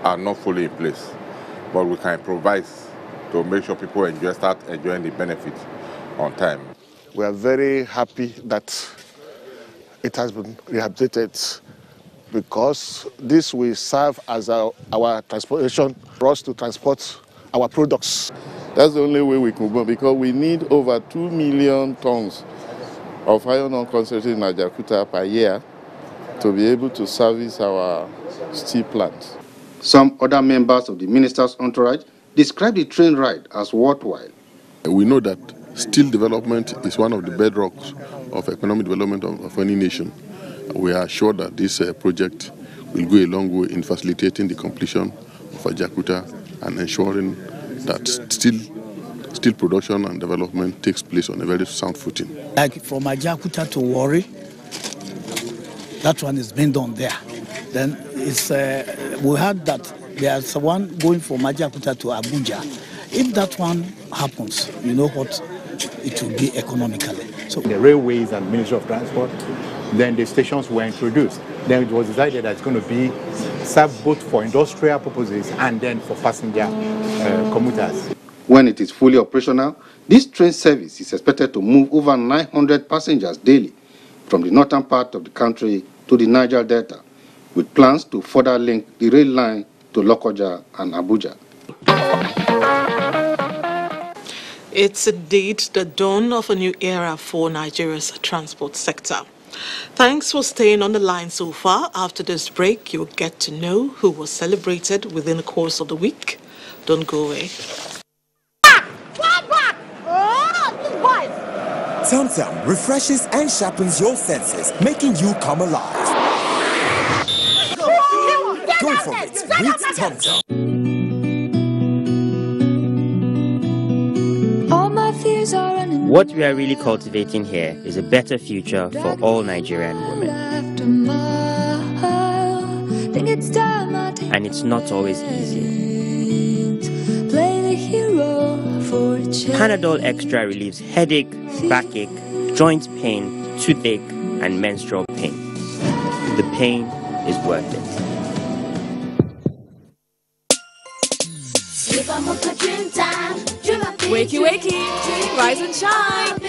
are not fully in place, but we can improvise to make sure people start enjoying the benefits on time. We are very happy that it has been rehabilitated, because this will serve as our transportation for us to transport our products. That's the only way we can go, because we need over 2 million tons of iron ore concentrate in Ajakuta per year to be able to service our steel plants. Some other members of the minister's entourage describe the train ride as worthwhile. We know that steel development is one of the bedrocks of economic development of any nation. We are sure that this project will go a long way in facilitating the completion of Ajakuta and ensuring that steel production and development takes place on a very sound footing. Like from Ajakuta to Warri, that one is being done there. Then it's we heard that there's one going from Ajakuta to Abuja. If that one happens, you know what it will be economically. So the railways and Ministry of Transport, then the stations were introduced. Then it was decided that it's going to be served both for industrial purposes and then for passenger commuters. When it is fully operational, this train service is expected to move over 900 passengers daily from the northern part of the country to the Niger Delta, with plans to further link the rail line to Lokoja and Abuja. It's indeed the dawn of a new era for Nigeria's transport sector. Thanks for staying on the line so far. After this break, you'll get to know who was celebrated within the course of the week. Don't go away. TomTom refreshes and sharpens your senses, making you come alive. Go for it with TomTom. All my fears are running What we are really cultivating here is a better future for all Nigerian women. And it's not always easy. Panadol Extra relieves headache, backache, joint pain, toothache, and menstrual pain. The pain is worth it. Wakey, wakey, rise and shine.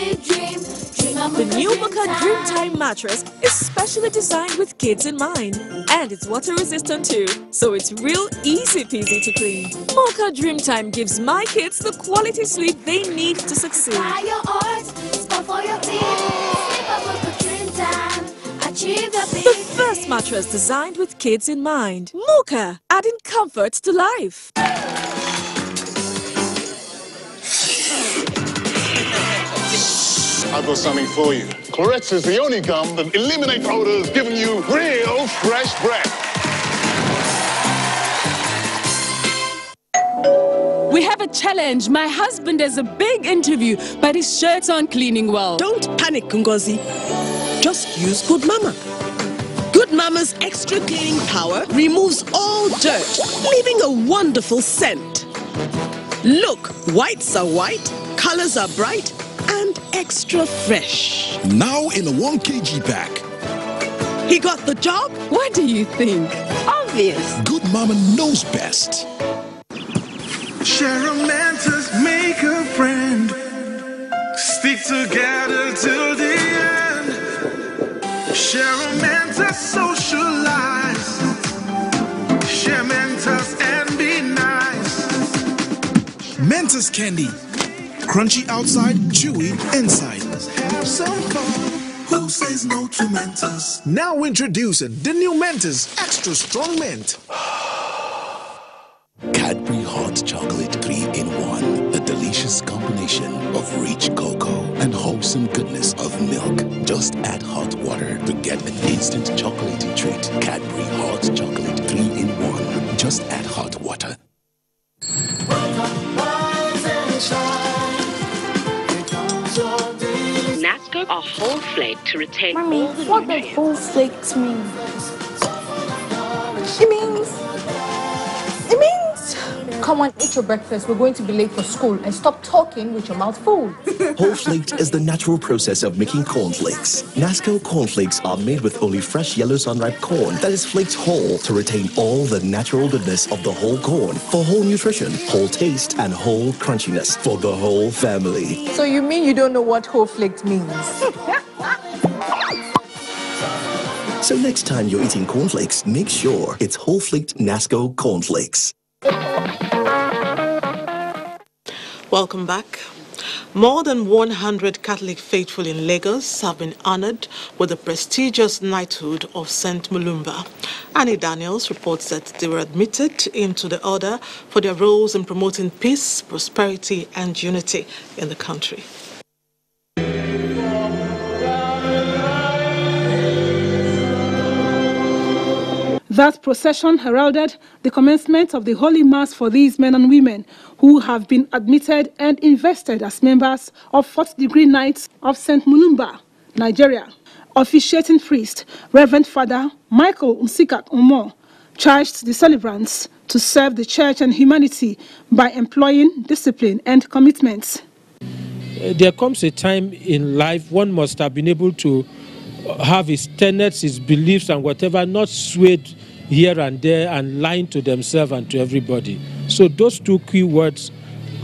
The new Mocha Dreamtime mattress is specially designed with kids in mind. And it's water resistant too, so it's real easy peasy to clean. Mocha Dreamtime gives my kids the quality sleep they need to succeed. The first mattress designed with kids in mind. Mocha, adding comfort to life. I've got something for you. Clorex is the only gum that eliminates odors, giving you real fresh breath. We have a challenge. My husband has a big interview, but his shirts aren't cleaning well. Don't panic, Ngozi. Just use Good Mama. Good Mama's extra cleaning power removes all dirt, leaving a wonderful scent. Look, whites are white, colors are bright, and extra fresh. Now in a 1 kg pack. He got the job? What do you think? Obvious. Good Mama knows best. Share a Mentos, make a friend. Stick together till the end. Share a Mentos, socialize. Share Mentos and be nice. Mentos candy. Crunchy outside, chewy inside. Have some fun. Who says no to Mentos? Now introducing the new Mentos Extra Strong Mint. Cadbury Hot Chocolate 3-in-1. A delicious combination of rich cocoa and wholesome goodness of milk. Just add hot water to get an instant chocolatey treat. Cadbury Hot Chocolate 3-in-1. Just add hot water. NASCO are whole flake to retain Mommy, all the what nutrients. does whole flakes mean? It means, come on, eat your breakfast. We're going to be late for school. And stop talking with your mouth full. Whole flaked is the natural process of making cornflakes. NASCO cornflakes are made with only fresh yellow sunripe corn that is flaked whole to retain all the natural goodness of the whole corn for whole nutrition, whole taste, and whole crunchiness for the whole family. So you mean you don't know what whole flakes means? So next time you're eating cornflakes, make sure it's whole flaked NASCO cornflakes. Welcome back. More than 100 Catholic faithful in Lagos have been honored with the prestigious knighthood of St. Mulumba. Annie Daniels reports that they were admitted into the order for their roles in promoting peace, prosperity, and unity in the country. That procession heralded the commencement of the Holy Mass for these men and women who have been admitted and invested as members of 4th degree Knights of St. Mulumba, Nigeria. Officiating priest, Reverend Father Michael Umsikak Umo, charged the celebrants to serve the church and humanity by employing discipline and commitment. There comes a time in life one must have been able to have his tenets, his beliefs and whatever, not swayed here and there and lying to themselves and to everybody. So those two key words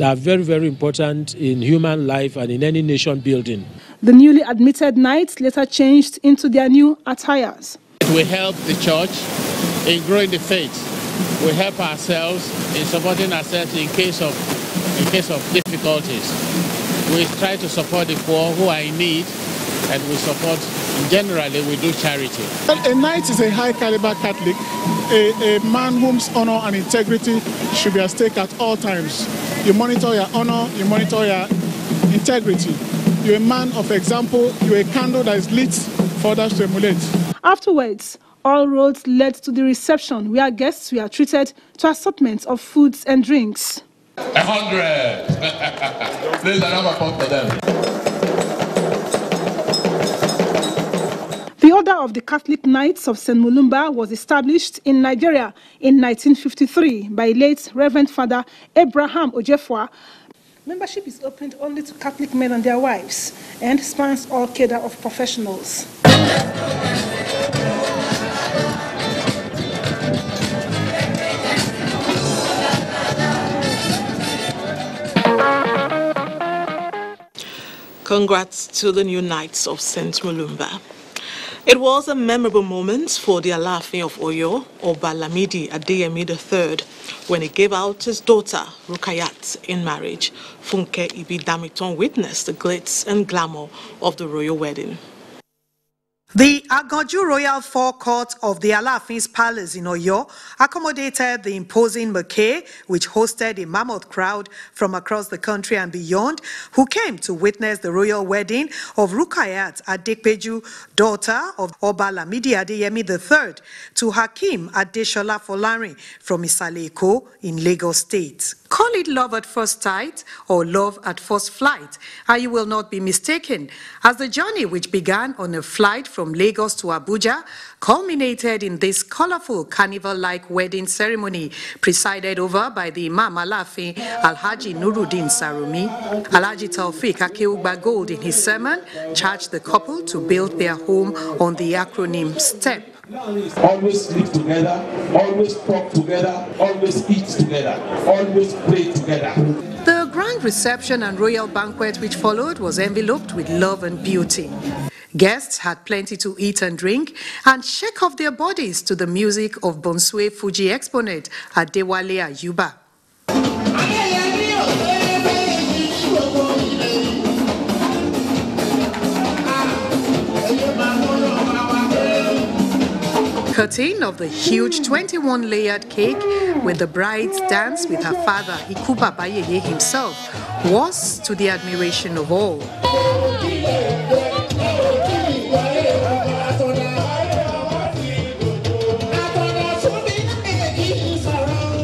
are very, very important in human life and in any nation building. The newly admitted knights later changed into their new attires. It will help the church in growing the faith. We help ourselves in supporting ourselves in case of difficulties. We try to support the poor who are in need, and we support, generally, we do charity. A knight is a high caliber Catholic, a man whose honor and integrity should be at stake at all times. You monitor your honor, you monitor your integrity. You're a man of example, you're a candle that is lit for others to emulate. Afterwards, all roads led to the reception where guests were treated to assortments of foods and drinks. 100. Please another applause for them. The Order of the Catholic Knights of St. Mulumba was established in Nigeria in 1953 by late Reverend Father Abraham Ojefwa. Membership is opened only to Catholic men and their wives and spans all cadre of professionals. Congrats to the new Knights of St. Mulumba. It was a memorable moment for the Alaafin of Oyo, Oba Lamidi Adeyemi III, when he gave out his daughter, Rukayat, in marriage. Funke Ibidamiton witnessed the glitz and glamour of the royal wedding. The Agoju Royal Forecourt of the Alaafin's Palace in Oyo accommodated the imposing bouquet, which hosted a mammoth crowd from across the country and beyond, who came to witness the royal wedding of Rukayat Adepeju, daughter of Oba Lamidi Adeyemi III, to Hakeem Adeshola Folarin from Isale-Eko in Lagos State. Call it love at first sight or love at first flight, and you will not be mistaken, as the journey, which began on a flight from Lagos to Abuja, culminated in this colorful carnival-like wedding ceremony presided over by the Imam Alaafin Alhaji Nuruddin Sarumi. Alhaji Taufik Akeugba Gold, in his sermon, charged the couple to build their home on the acronym STEP. Always live together, always talk together, always eat together, always pray together. The grand reception and royal banquet which followed was enveloped with love and beauty. Guests had plenty to eat and drink and shake off their bodies to the music of Bonsue Fuji exponent Adewale Ayuba. Cutting of the huge 21-layered cake with the bride's dance with her father Ikuba Bayeye himself was to the admiration of all.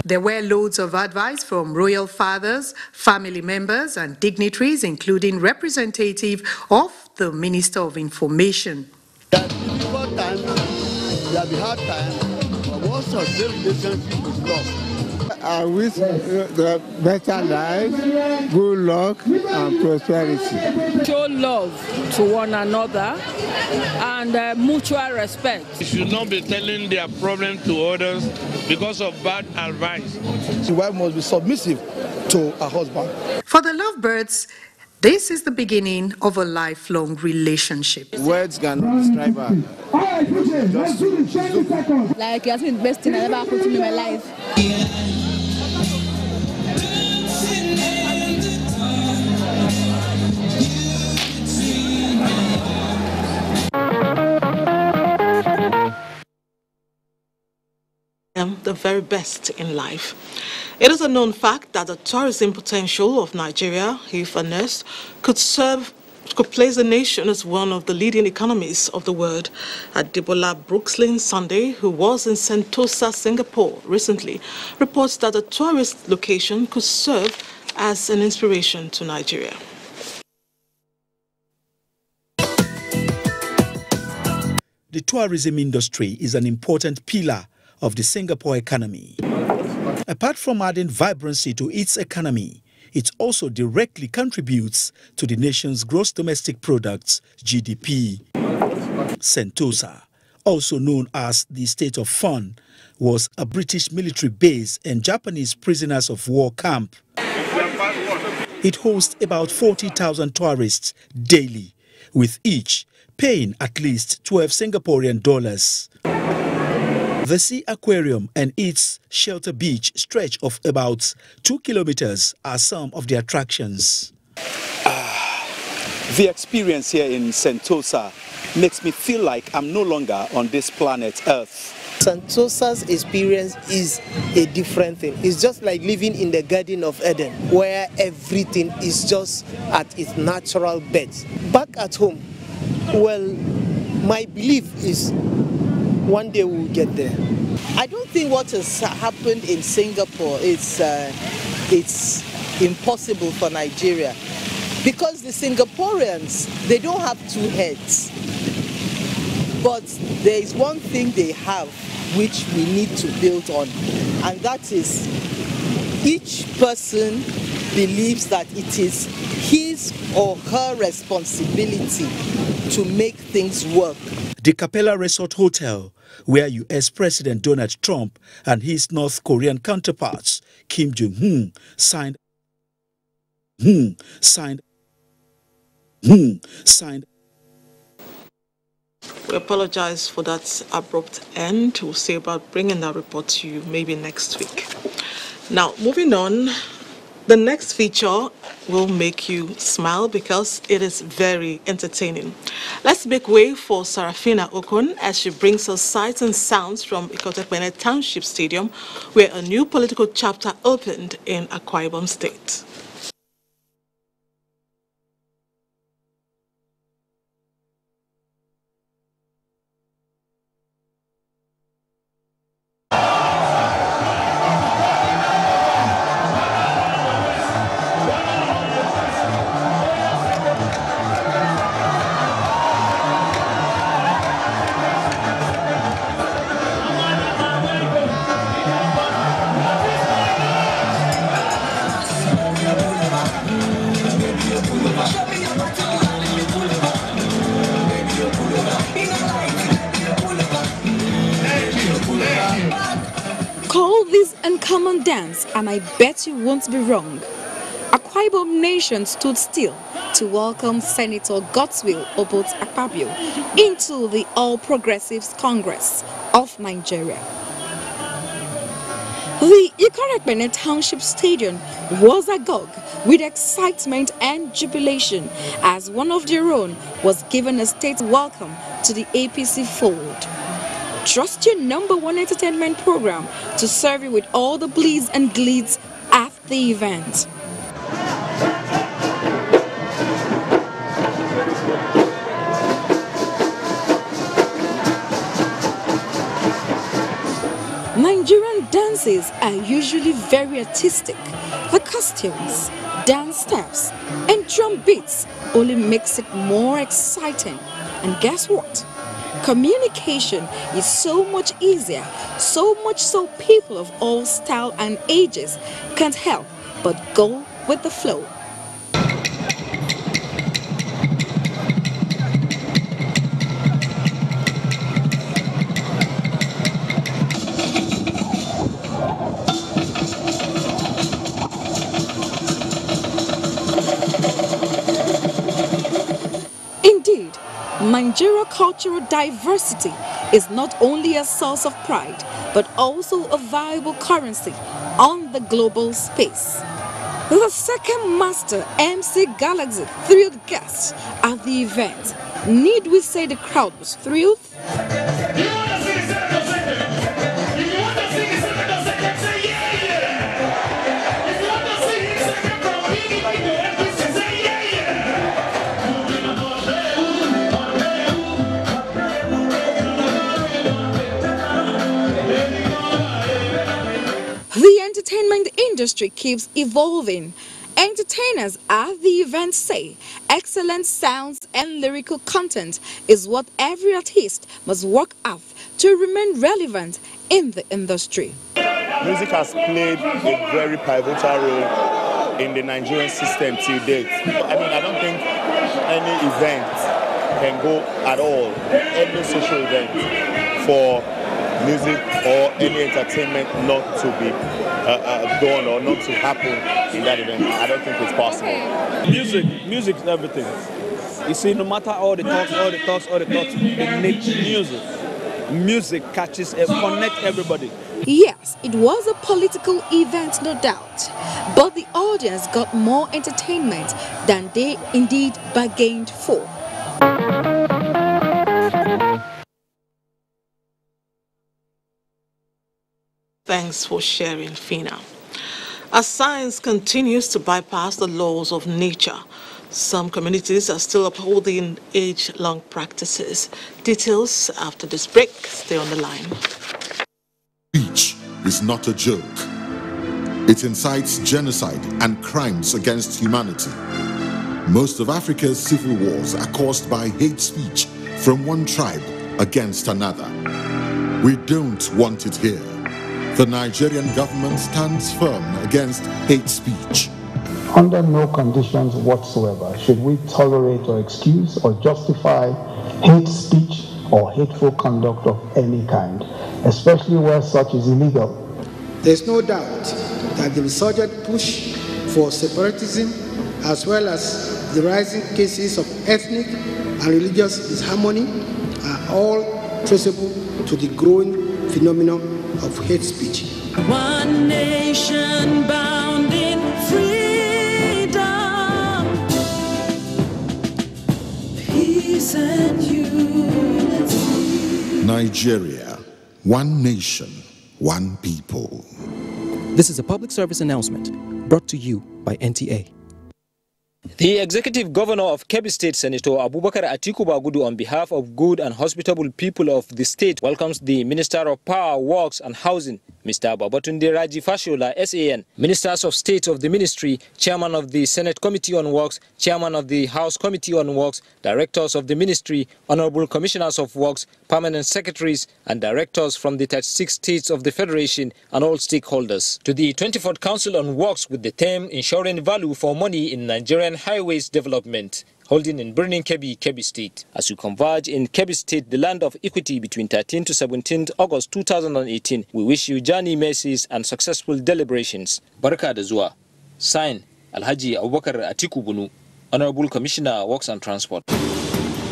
There were loads of advice from royal fathers, family members and dignitaries, including representative of the Minister of Information. We have had time, but once a relationship with love. I wish the better life, good luck, and prosperity. Show love to one another and mutual respect. You should not be telling their problem to others because of bad advice. The wife must be submissive to her husband. For the lovebirds, this is the beginning of a lifelong relationship. Words cannot describe her. Like, it's been the best thing that ever happened to me in my life. The very best in life. It is a known fact that the tourism potential of Nigeria, if harnessed, could place the nation as one of the leading economies of the world. Adebola Brookslyn Sunday, who was in Sentosa, Singapore recently, reports that the tourist location could serve as an inspiration to Nigeria. The tourism industry is an important pillar of the Singapore economy. Apart from adding vibrancy to its economy, it also directly contributes to the nation's gross domestic products, GDP. Sentosa, also known as the State of Fun, was a British military base and Japanese prisoners of war camp. It hosts about 40,000 tourists daily, with each paying at least 12 Singaporean dollars. The Sea Aquarium and its shelter beach stretch of about 2 kilometers are some of the attractions. The experience here in Sentosa makes me feel like I'm no longer on this planet Earth. Sentosa's experience is a different thing. It's just like living in the Garden of Eden, where everything is just at its natural bed. Back at home, well, my belief is one day we'll get there. I don't think what has happened in Singapore is it's impossible for Nigeria, because the Singaporeans, they don't have two heads, but there is one thing they have which we need to build on, and that is each person believes that it is his or her responsibility to make things work. The Capella Resort Hotel, where U.S. President Donald Trump and his North Korean counterparts, Kim Jong-un, signed. We apologize for that abrupt end. We'll see about bringing that report to you maybe next week. Now, moving on, the next feature will make you smile because it is very entertaining. Let's make way for Sarafina Okon as she brings us sights and sounds from Ikotepene Township Stadium, where a new political chapter opened in Akwa Ibom State. Call this uncommon dance and I bet you won't be wrong. Akwa Ibom Nation stood still to welcome Senator Godswill Obot Akpabio into the All Progressives Congress of Nigeria. The Ikotepene Township Stadium was agog with excitement and jubilation as one of their own was given a state welcome to the APC fold. Trust your #1 entertainment program to serve you with all the bleeds and gleeds at the event. Nigerian dances are usually very artistic. The costumes, dance steps, and drum beats only makes it more exciting. And guess what? Communication is so much easier, so much so people of all style and ages can't help but go with the flow. Indeed, Nigeria's cultural diversity is not only a source of pride, but also a viable currency on the global space. The second master MC Galaxy thrilled guests at the event. Need we say the crowd was thrilled? The entertainment industry keeps evolving. Entertainers at the event say excellent sounds and lyrical content is what every artist must work out to remain relevant in the industry. Music has played a very pivotal role in the Nigerian system till date. I mean, I don't think any event can go at all, any social event, for music or any entertainment not to be done or not to happen in that event. I don't think it's possible. Music is everything. You see, no matter all the talks, they need music. Music connects everybody. Yes, it was a political event, no doubt, but the audience got more entertainment than they indeed bargained for. Thanks for sharing, Fina. As science continues to bypass the laws of nature, some communities are still upholding age-long practices. Details after this break. Stay on the line. is not a joke. It incites genocide and crimes against humanity. Most of Africa's civil wars are caused by hate speech from one tribe against another. We don't want it here. The Nigerian government stands firm against hate speech. Under no conditions whatsoever should we tolerate or excuse or justify hate speech or hateful conduct of any kind, especially where such is illegal. There's no doubt that the resurgent push for separatism, as well as the rising cases of ethnic and religious disharmony, are all traceable to the growing phenomenon of hate speech. One nation bound in freedom, peace and unity. Nigeria, one nation, one people. This is a public service announcement brought to you by NTA. The Executive Governor of Kebbi State, Senator Abubakar Atiku Bagudu, on behalf of good and hospitable people of the state, welcomes the Minister of Power, Works and Housing, Mr. Babatunde Raji Fashola, SAN, Ministers of State of the Ministry, Chairman of the Senate Committee on Works, Chairman of the House Committee on Works, Directors of the Ministry, Honorable Commissioners of Works, Permanent Secretaries and Directors from the 36 states of the Federation and all stakeholders. To the 24th Council on Works with the theme Ensuring Value for Money in Nigerian Highways Development, holding in Burning Kebbi, Kebbi State. As we converge in Kebbi State, the land of equity, between 13th to 17th August 2018, we wish you journey mercies and successful deliberations. Barka da zuwa. Sign, Alhaji Abubakar Atiku Bunu, Honorable Commissioner, Works and Transport.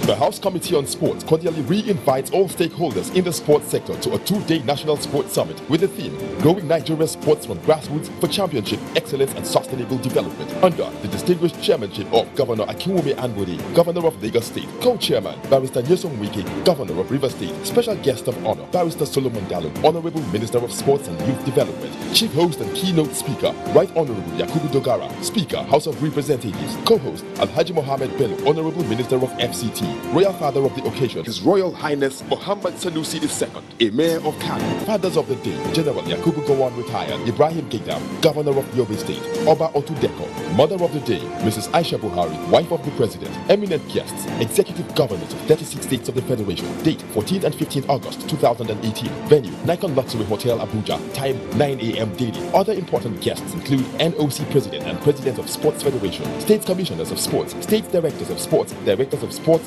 The House Committee on Sports cordially re-invites all stakeholders in the sports sector to a two-day National Sports Summit with the theme, Growing Nigeria's Sports from Grassroots for Championship, Excellence and Sustainable Development, under the distinguished chairmanship of Governor Akinwumi Anbode, Governor of Lagos State, Co-Chairman, Barrister Nyesom Wike, Governor of Rivers State, Special Guest of Honor, Barrister Solomon Dallo, Honorable Minister of Sports and Youth Development, Chief Host and Keynote Speaker, Right Honorable Yakubu Dogara, Speaker, House of Representatives, Co-Host, Alhaji Mohammed Bello, Honorable Minister of FCT, Royal Father of the occasion, His Royal Highness Muhammad Sanusi II, Emir of Kano. Fathers of the day, General Yakubu Gowon retired, Ibrahim Gaidam, Governor of Yobe State, Oba Otudeko. Mother of the day, Mrs. Aisha Buhari, wife of the President. Eminent guests, Executive Governors of 36 states of the Federation. Date 14th and 15th August 2018. Venue, Nikon Luxury Hotel, Abuja. Time 9 a.m. daily. Other important guests include NOC President and President of Sports Federation, State Commissioners of Sports, State Directors of Sports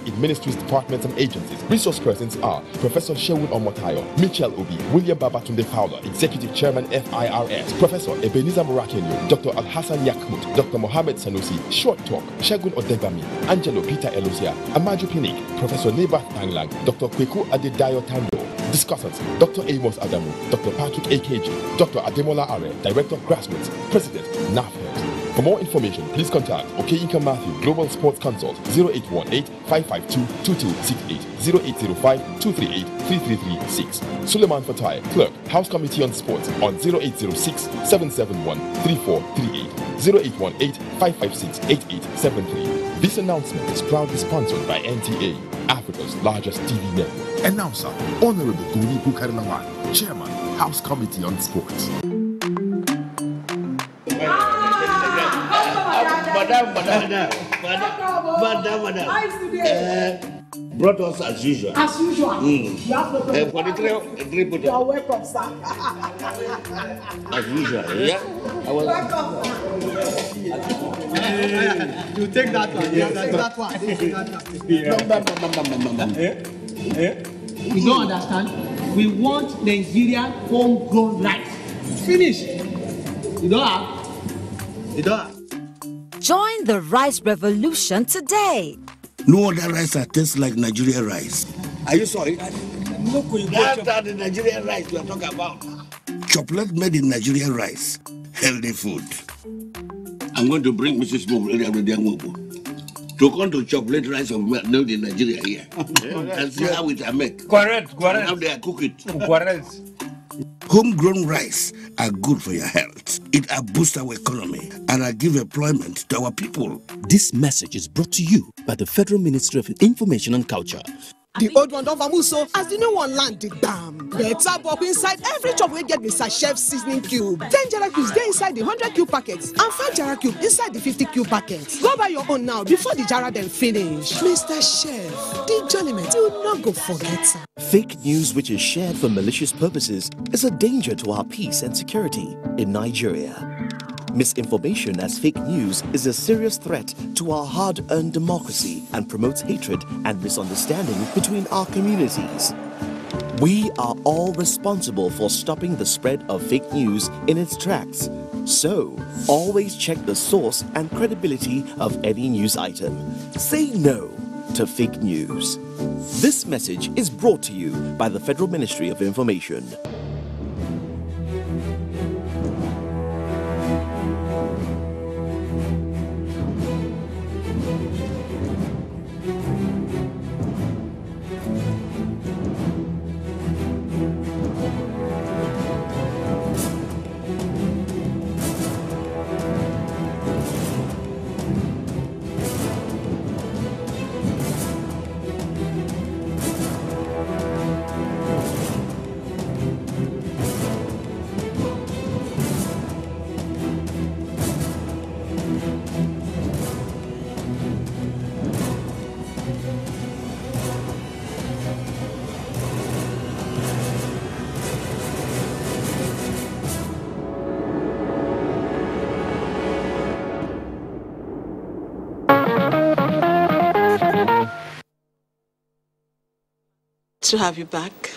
in Ministries, departments and agencies. Resource persons are Professor Shewun Omotayo, Michelle Obi, William Babatunde Fowler, Executive Chairman FIRS, Professor Ebenezer Murakenyo, Dr. Al-Hassan Yakmut, Dr. Mohammed Sanusi, Short Talk, Shagun Odegbami, Angelo Peter Elosia, Amaju Pinnick, Professor Nebath Tanglang, Dr. Kweku Adedayo Tando. Discussants, Dr. Amos Adamu, Dr. Patrick AKG, Dr. Ademola Are, Director of Grassroots, President, NAFHED. For more information, please contact Okeyinka Matthew, Global Sports Consult, 0818-552-2268, 0805-238-3336. Suleiman Fatai, Clerk, House Committee on Sports, on 0806-771-3438, 0818-556-8873. This announcement is proudly sponsored by NTA, Africa's largest TV network. Announcer, Honorable Guni Bukarinawan, Chairman, House Committee on Sports. Madam. Brought us as usual. As usual. You have no problem. For the three you are welcome, sir. As usual, yeah. Welcome. You take that one. You don't understand? We want Nigeria homegrown rice. Finish. You don't have. Join the rice revolution today. No other rice that tastes like Nigerian rice. Are you sorry? That's the Nigerian rice we are talking about. Chocolate made in Nigerian rice. Healthy food. I'm going to bring Mrs. Mobu to come to chocolate rice of made in Nigeria here. And see how it are made. Correct. How they are cooking. Correct. Homegrown rice are good for your health. It boosts our economy and give employment to our people. This message is brought to you by the Federal Ministry of Information and Culture. The old one don't vamoose so as the new one land dig bam. Better bop inside every chop we get beside chef seasoning cube. 10 jara cubes dey inside the 100 cube packets and 5 jara cube inside the 50 cube packets. Go buy your own now before the jara then finish. Mr. Chef, the jollyment you not go forget. Fake news which is shared for malicious purposes is a danger to our peace and security in Nigeria. Misinformation as fake news is a serious threat to our hard-earned democracy and promotes hatred and misunderstanding between our communities. We are all responsible for stopping the spread of fake news in its tracks. So, always check the source and credibility of any news item. Say no to fake news. This message is brought to you by the Federal Ministry of Information. To have you back.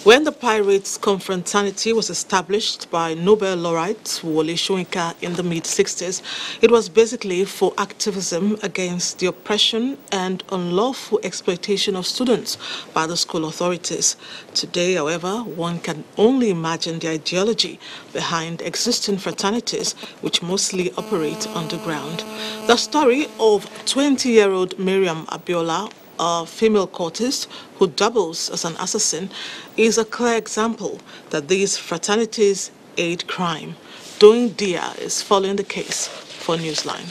When the pirates' confraternity was established by Nobel laureate Wole Soyinka in the mid-60s, it was basically for activism against the oppression and unlawful exploitation of students by the school authorities. Today, however, one can only imagine the ideology behind existing fraternities, which mostly operate underground. The story of 20-year-old Miriam Abiola, a female cultist who doubles as an assassin, is a clear example that these fraternities aid crime. Doing Dia is following the case for Newsline.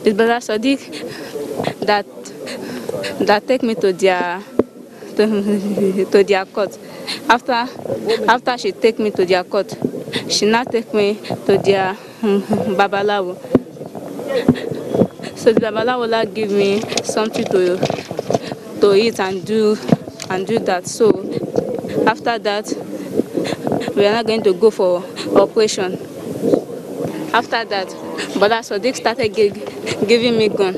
It's Brother Sadiq that take me to their court. After she take me to their court, she now take me to their Babalawo. So the Babalawo give me something to eat and do that. So after that, we are not going to go for operation. After that, Brother Sadiq started giving me gun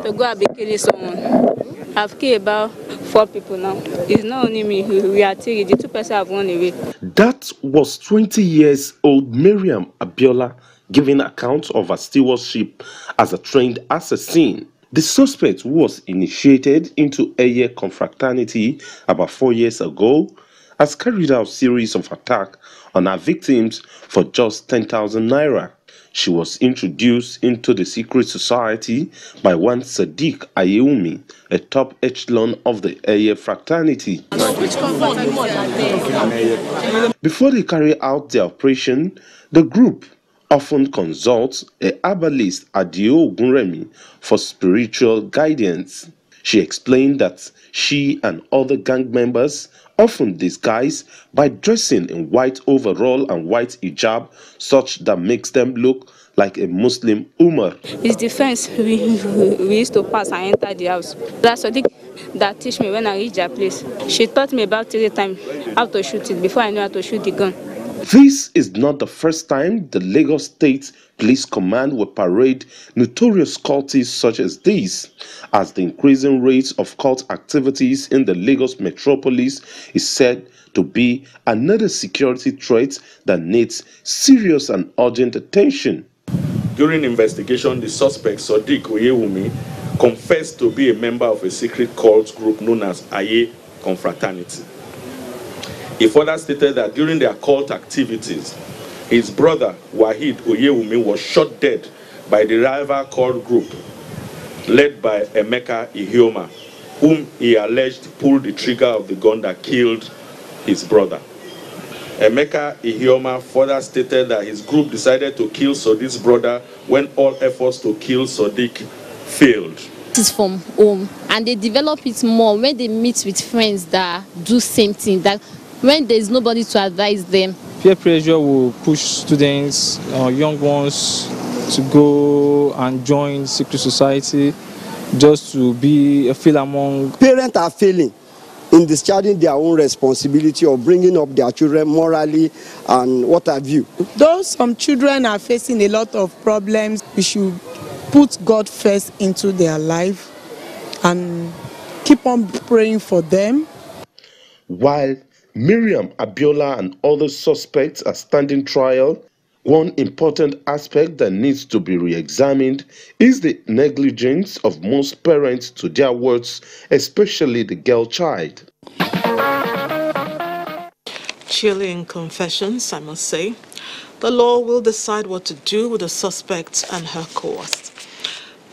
to go and be killing someone. I've killed about 4 people now. It's not only me, we are 3. The 2 persons have run away. That was 20-year-old Miriam Abiola giving account of her stewardship as a trained assassin. The suspect, who was initiated into a confraternity about 4 years ago, has carried out a series of attacks on her victims for just 10,000 naira. She was introduced into the secret society by one Sadiq Ayeumi, a top echelon of the Eye fraternity. Before they carry out their operation, the group often consults a herbalist Adio Ogunremi for spiritual guidance. She explained that she and other gang members often disguise by dressing in white overall and white hijab, such that makes them look like a Muslim Umar. It's the fence we used to pass and enter the house. That's Sadiq that teach me when I reach their place. She taught me about 3 times how to shoot it before I knew how to shoot the gun. This is not the first time the Lagos State Police Command will parade notorious cultists such as these, as the increasing rates of cult activities in the Lagos metropolis is said to be another security threat that needs serious and urgent attention. During investigation, the suspect, Sadiq Oyewumi, confessed to be a member of a secret cult group known as Aye Confraternity. He further stated that during their cult activities, his brother, Wahid Oyewumi, was shot dead by the rival cult group led by Emeka Ihioma, whom he alleged pulled the trigger of the gun that killed his brother. Emeka Ihioma further stated that his group decided to kill Sodiq's brother when all efforts to kill Sodiq failed. It is from home, and they develop it more when they meet with friends that do same thing, that when there's nobody to advise them. Peer pressure will push students, young ones, to go and join secret society just to feel among. Parents are failing in discharging their own responsibility of bringing up their children morally and what have you. Though some children are facing a lot of problems, we should put God first into their life and keep on praying for them. While Miriam Abiola and other suspects are standing trial, one important aspect that needs to be re-examined is the negligence of most parents to their wards, especially the girl child. Chilling confessions, I must say. The law will decide what to do with the suspect and her cohort.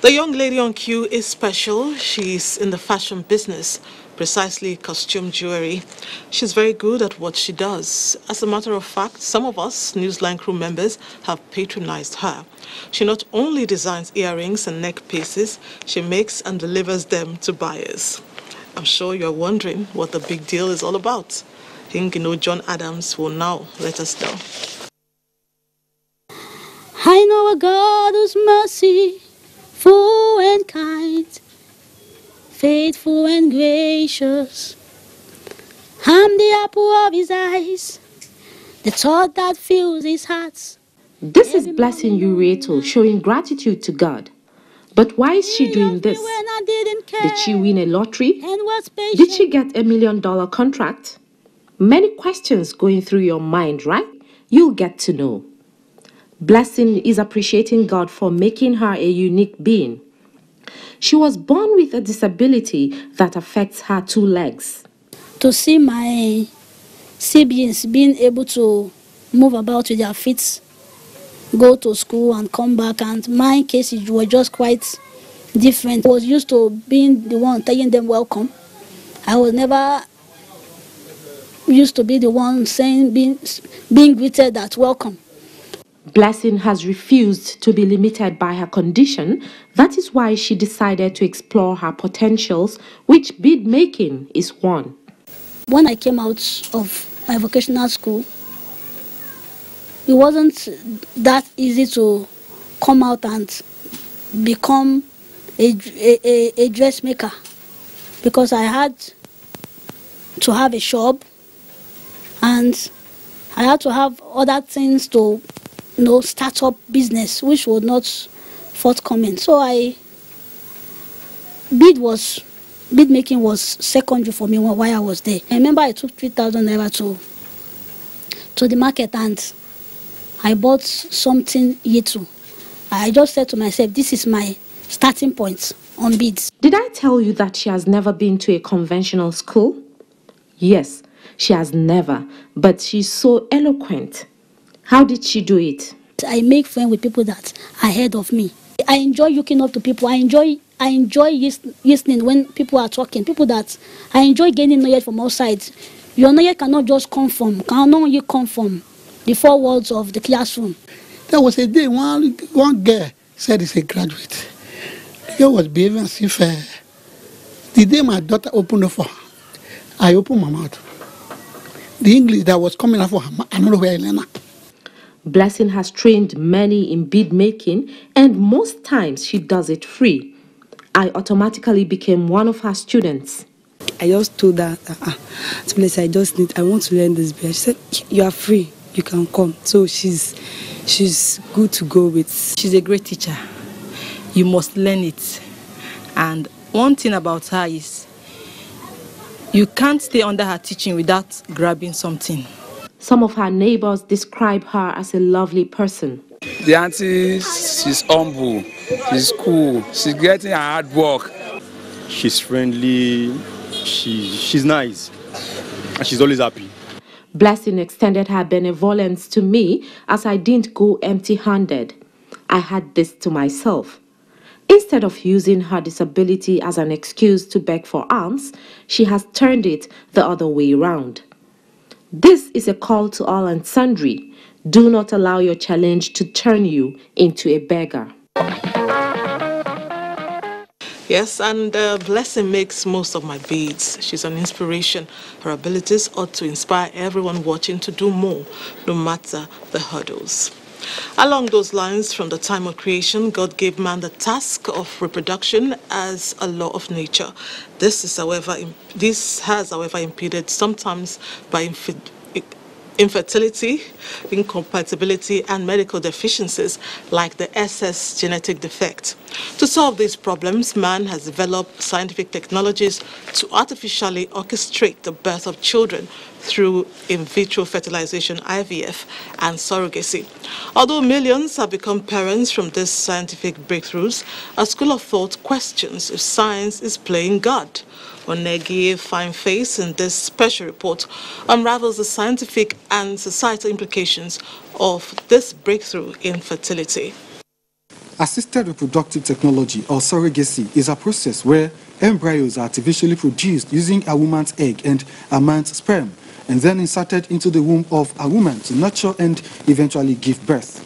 The young lady on cue is special. She's in the fashion business, precisely costume jewelry. She's very good at what she does. As a matter of fact, some of us NewsLine crew members have patronized her. She not only designs earrings and neck pieces, she makes and delivers them to buyers. I'm sure you're wondering what the big deal is all about. I think John Adams will now let us know. I know a God whose mercy, full and kind, faithful and gracious. I'm the apple of his eyes, the thought that fills his heart. This is Blessing Ureto showing gratitude to God. But why is she doing this? Did she win a lottery? Did she get $1 million contract? Many questions going through your mind, right? You'll get to know. Blessing is appreciating God for making her a unique being. She was born with a disability that affects her 2 legs. To see my siblings being able to move about with their feet, go to school and come back, and my case was just quite different. I was used to being the one telling them welcome. I was never used to be the one saying, being greeted at welcome. Blessing has refused to be limited by her condition. That is why she decided to explore her potentials, which bead making is one. When I came out of my vocational school, it wasn't that easy to come out and become a dressmaker, because I had to have a shop and I had to have other things to start up business, which was not forthcoming. So bead making was secondary for me while I was there. I remember I took 3,000 naira to the market and I bought something little. I just said to myself, this is my starting point on beads. Did I tell you that she has never been to a conventional school? Yes, she has never, but she's so eloquent. How did she do it? I make friends with people that are ahead of me. I enjoy looking up to people. I enjoy listening when people are talking. People that I enjoy gaining knowledge from outside. Your knowledge cannot only come from the 4 walls of the classroom. There was a day one girl said it's a graduate. The girl was behaving as if the day my daughter opened the door, I opened my mouth. The English that was coming out for her, I don't know where I learned. Blessing has trained many in bead making, and most times she does it free. I automatically became one of her students. I just told her, I want to learn this bead. She said, you are free, you can come. So she's good to go with. She's a great teacher. You must learn it. And one thing about her is, you can't stay under her teaching without grabbing something. Some of her neighbors describe her as a lovely person. The auntie, she's humble, she's cool, she's getting her hard work. She's friendly, she's nice, and she's always happy. Blessing extended her benevolence to me as I didn't go empty-handed. I had this to myself. Instead of using her disability as an excuse to beg for alms, she has turned it the other way around. This is a call to all and sundry. Do not allow your challenge to turn you into a beggar. Yes, and Blessing makes most of my beads. She's an inspiration. Her abilities ought to inspire everyone watching to do more, no matter the hurdles. Along those lines, from the time of creation, God gave man the task of reproduction as a law of nature. This has, however, impeded sometimes by infertility, incompatibility, and medical deficiencies like the SS genetic defect. To solve these problems, man has developed scientific technologies to artificially orchestrate the birth of children through in vitro fertilization, IVF, and surrogacy. Although millions have become parents from these scientific breakthroughs, a school of thought questions if science is playing God. Onegi Fine Face in this special report unravels the scientific and societal implications of this breakthrough in fertility. Assisted reproductive technology, or surrogacy, is a process where embryos are artificially produced using a woman's egg and a man's sperm, and then inserted into the womb of a woman to nurture and eventually give birth.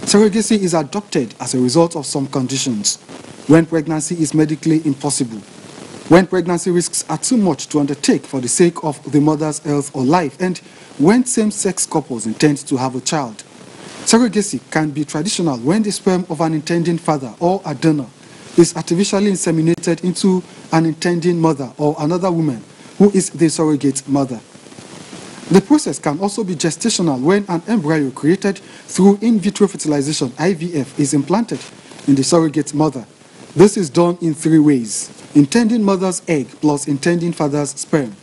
Surrogacy is adopted as a result of some conditions: when pregnancy is medically impossible, when pregnancy risks are too much to undertake for the sake of the mother's health or life, and when same-sex couples intend to have a child. Surrogacy can be traditional when the sperm of an intending father or a donor is artificially inseminated into an intending mother or another woman who is the surrogate mother. The process can also be gestational when an embryo created through in vitro fertilization, IVF, is implanted in the surrogate mother. This is done in 3 ways: intending mother's egg plus intending father's sperm,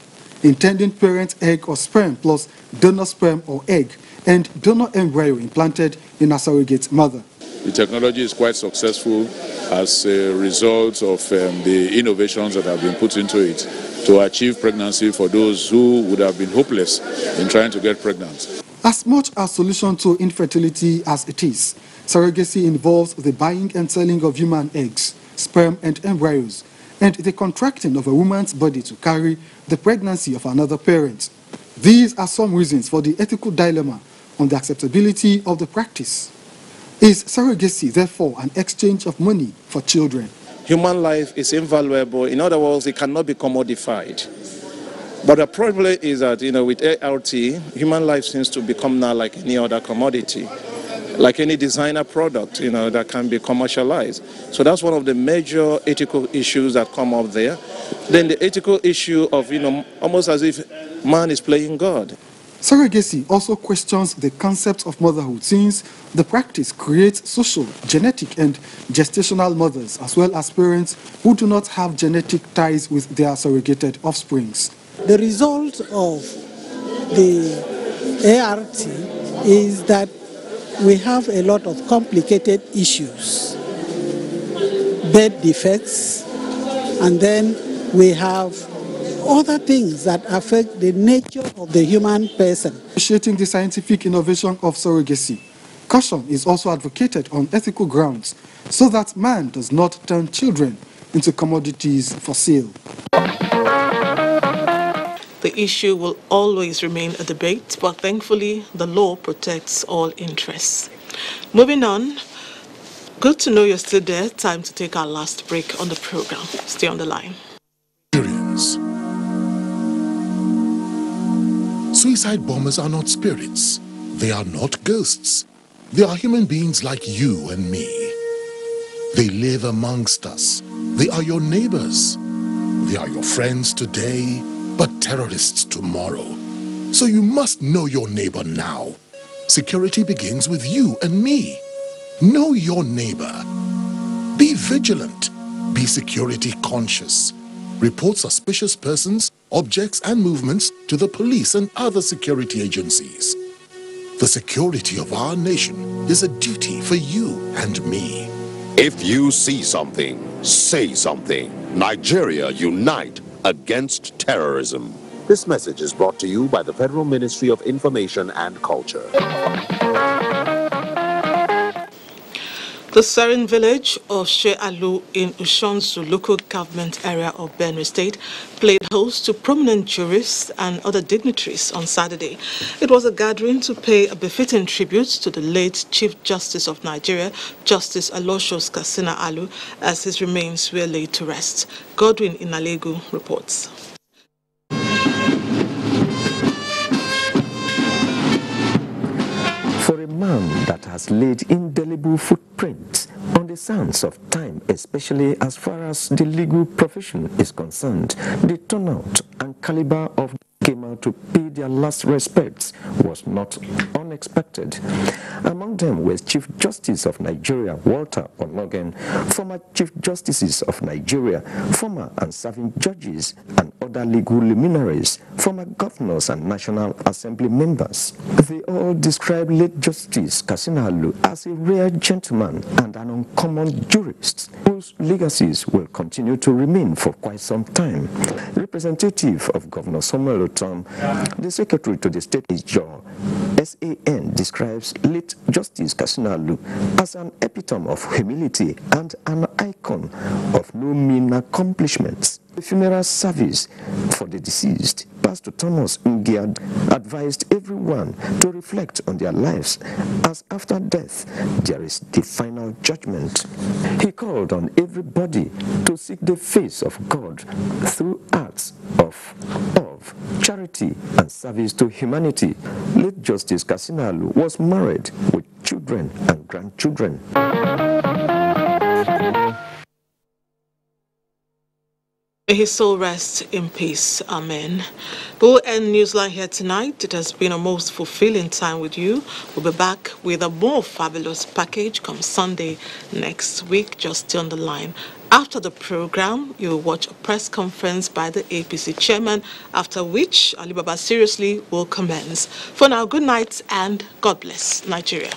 intending parent's egg or sperm plus donor sperm or egg, and donor embryo implanted in a surrogate mother. The technology is quite successful as a result of the innovations that have been put into it to achieve pregnancy for those who would have been hopeless in trying to get pregnant. As much a solution to infertility as it is, surrogacy involves the buying and selling of human eggs, sperm, and embryos, and the contracting of a woman's body to carry the pregnancy of another parent. These are some reasons for the ethical dilemma on the acceptability of the practice. Is surrogacy, therefore, an exchange of money for children? Human life is invaluable. In other words, it cannot be commodified. But the problem is that, with ART, human life seems to become now like any other commodity, like any designer product, that can be commercialized. So that's one of the major ethical issues that come up there. Then the ethical issue of, almost as if man is playing God. Surrogacy also questions the concept of motherhood, since the practice creates social, genetic, and gestational mothers, as well as parents who do not have genetic ties with their surrogated offsprings. The result of the ART is that we have a lot of complicated issues, birth defects, and then we have other things that affect the nature of the human person. Appreciating the scientific innovation of surrogacy, caution is also advocated on ethical grounds so that man does not turn children into commodities for sale. The issue will always remain a debate, but thankfully the law protects all interests. Moving on, good to know you're still there. Time to take our last break on the program. Stay on the line. Suicide bombers are not spirits. They are not ghosts. They are human beings like you and me. They live amongst us. They are your neighbors. They are your friends today, but terrorists tomorrow. So you must know your neighbor now. Security begins with you and me. Know your neighbor. Be vigilant. Be security conscious. Report suspicious persons, objects, and movements to the police and other security agencies. The security of our nation is a duty for you and me. If you see something, say something. Nigeria, unite against terrorism. This message is brought to you by the Federal Ministry of Information and Culture. The Serin village of Shealu in Ushonsu local government area of Benue State played host to prominent jurists and other dignitaries on Saturday. It was a gathering to pay a befitting tribute to the late Chief Justice of Nigeria, Justice Aloysius Katsina Alu, as his remains were laid to rest. Godwin Inalegu reports. For a man that has laid indelible footprints on the sands of time, especially as far as the legal profession is concerned, the turnout and caliber of came out to pay their last respects was not unexpected. Among them was Chief Justice of Nigeria, Walter Onogen, former Chief Justices of Nigeria, former and serving judges and other legal luminaries, former governors and National Assembly members. They all described late Justice Katsina Alu as a rare gentleman and an uncommon jurist whose legacies will continue to remain for quite some time. Representative of Governor Samuel Otom, the Secretary to the State Legislature, SAN, describes late Justice Katsina Alu as an epitome of humility and an icon of no mean accomplishments. The funeral service for the deceased, Pastor Thomas Ngiad, advised everyone to reflect on their lives, as after death there is the final judgment. He called on everybody to seek the face of God through acts of charity and service to humanity. Late Justice Katsina Alu was married with children and grandchildren. May his soul rest in peace. Amen. We'll end Newsline here tonight. It has been a most fulfilling time with you. We'll be back with a more fabulous package come Sunday next week. Just stay on the line. After the program, you will watch a press conference by the APC chairman, after which Alibaba Seriously will commence. For now, good night and God bless Nigeria.